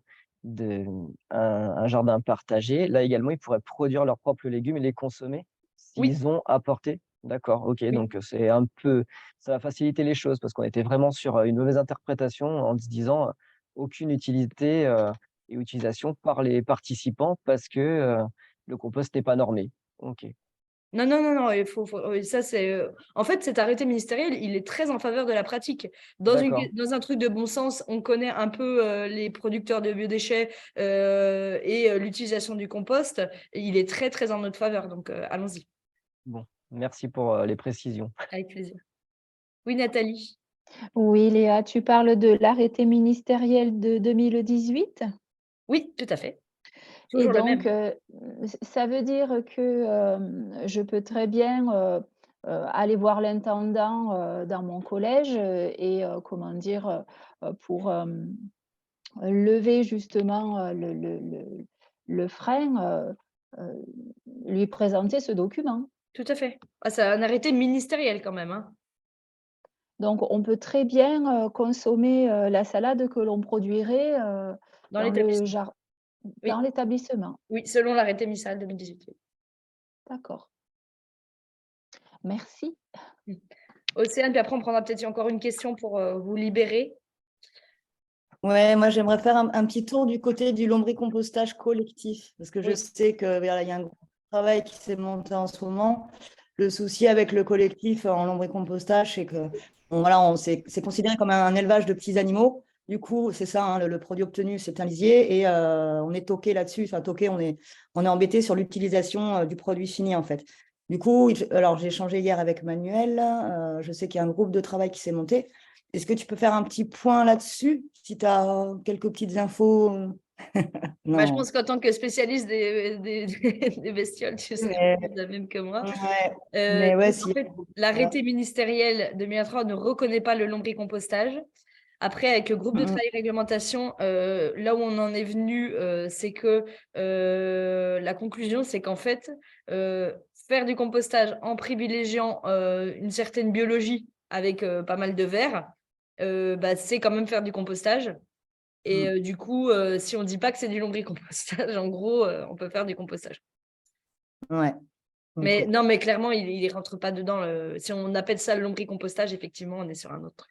jardin partagé, là également, ils pourraient produire leurs propres légumes et les consommer s'ils ont apporté. D'accord, ok, donc c'est un peu, ça va faciliter les choses parce qu'on était vraiment sur une mauvaise interprétation en se disant aucune utilité et utilisation par les participants parce que le compost n'est pas normé. Ok. Non, ça c'est... En fait, cet arrêté ministériel, il est très en faveur de la pratique. Dans un truc de bon sens, on connaît un peu les producteurs de biodéchets et l'utilisation du compost. Il est très, très en notre faveur, donc allons-y. Bon, merci pour les précisions. Avec plaisir. Oui, Nathalie. Oui, Léa, tu parles de l'arrêté ministériel de 2018 ? Oui, tout à fait. Et donc, ça veut dire que je peux très bien aller voir l'intendant dans mon collège et pour lever justement le frein, lui présenter ce document. Tout à fait. Ah, c'est un arrêté ministériel quand même. Hein. Donc, on peut très bien consommer la salade que l'on produirait dans l'établissement. Oui, selon l'arrêté ministériel 2018. D'accord. Merci. Océane, puis après on prendra peut-être encore une question pour vous libérer. Ouais, moi j'aimerais faire un petit tour du côté du lombricompostage collectif, parce que je sais qu'il y a un gros travail qui s'est monté en ce moment. Le souci avec le collectif en lombricompostage, c'est que c'est considéré comme un élevage de petits animaux. Du coup, c'est ça, hein, le produit obtenu, c'est un lisier et on est toqué là-dessus. Enfin, toqué, on est embêté sur l'utilisation du produit fini, en fait. Du coup, alors j'ai échangé hier avec Manuel. Je sais qu'il y a un groupe de travail qui s'est monté. Est-ce que tu peux faire un petit point là-dessus, si tu as quelques petites infos? Bah, je Non. pense qu'en tant que spécialiste des bestioles, tu sais la même que moi. Ouais. Mais ouais, En fait, l'arrêté ministériel 2023 ne reconnaît pas le lombricompostage. Après, avec le groupe de travail réglementation, là où on en est venu, c'est que la conclusion, c'est qu'en fait, faire du compostage en privilégiant une certaine biologie avec pas mal de verre, bah, c'est quand même faire du compostage. Et du coup, si on ne dit pas que c'est du lombricompostage, en gros, on peut faire du compostage. Ouais. Mais Ok. non, mais clairement, il ne rentre pas dedans. Si on appelle ça le lombricompostage, effectivement, on est sur un autre truc.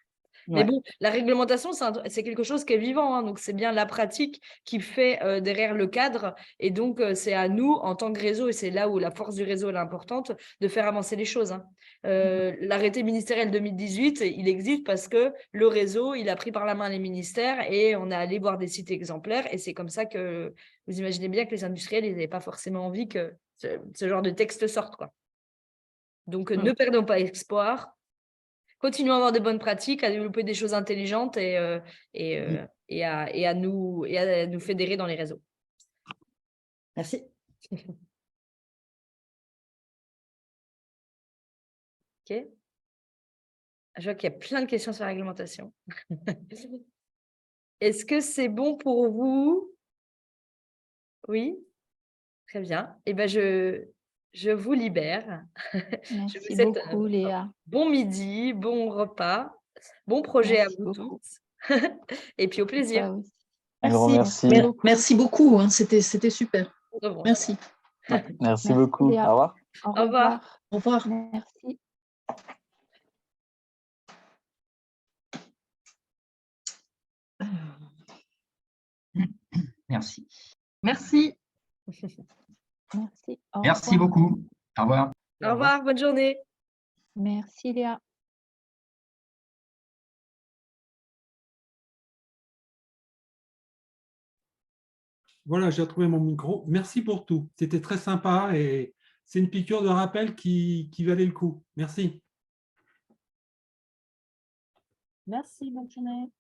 Mais Ouais. bon, la réglementation, c'est quelque chose qui est vivant, hein, donc c'est bien la pratique qui fait derrière le cadre. Et donc, c'est à nous, en tant que réseau, et c'est là où la force du réseau est importante, de faire avancer les choses. Hein. L'arrêté ministériel 2018, il existe parce que le réseau, il a pris par la main les ministères et on est allé voir des sites exemplaires. Et c'est comme ça que vous imaginez bien que les industriels, ils n'avaient pas forcément envie que ce genre de texte sorte, quoi. Donc, ne perdons pas espoir. Continuons à avoir de bonnes pratiques, à développer des choses intelligentes et à nous fédérer dans les réseaux. Merci. Ok. Je vois qu'il y a plein de questions sur la réglementation. Est-ce que c'est bon pour vous? Oui? Très bien. Eh ben, je vous libère. Je vous Merci souhaite beaucoup, Léa. bon midi, bon repas, bon projet à Merci vous beaucoup. tous. Et puis au plaisir. Toi aussi. Un grand merci. Merci beaucoup, hein, c'était super. Merci. Merci beaucoup. Léa. Au revoir. Au Au revoir. revoir. Au revoir. Merci. Merci. Merci. Merci. Au Merci revoir. beaucoup. Au revoir. Au revoir, bonne journée. Merci, Léa. Voilà, j'ai retrouvé mon micro. Merci pour tout. C'était très sympa et c'est une piqûre de rappel qui valait le coup. Merci. Merci, bonne journée.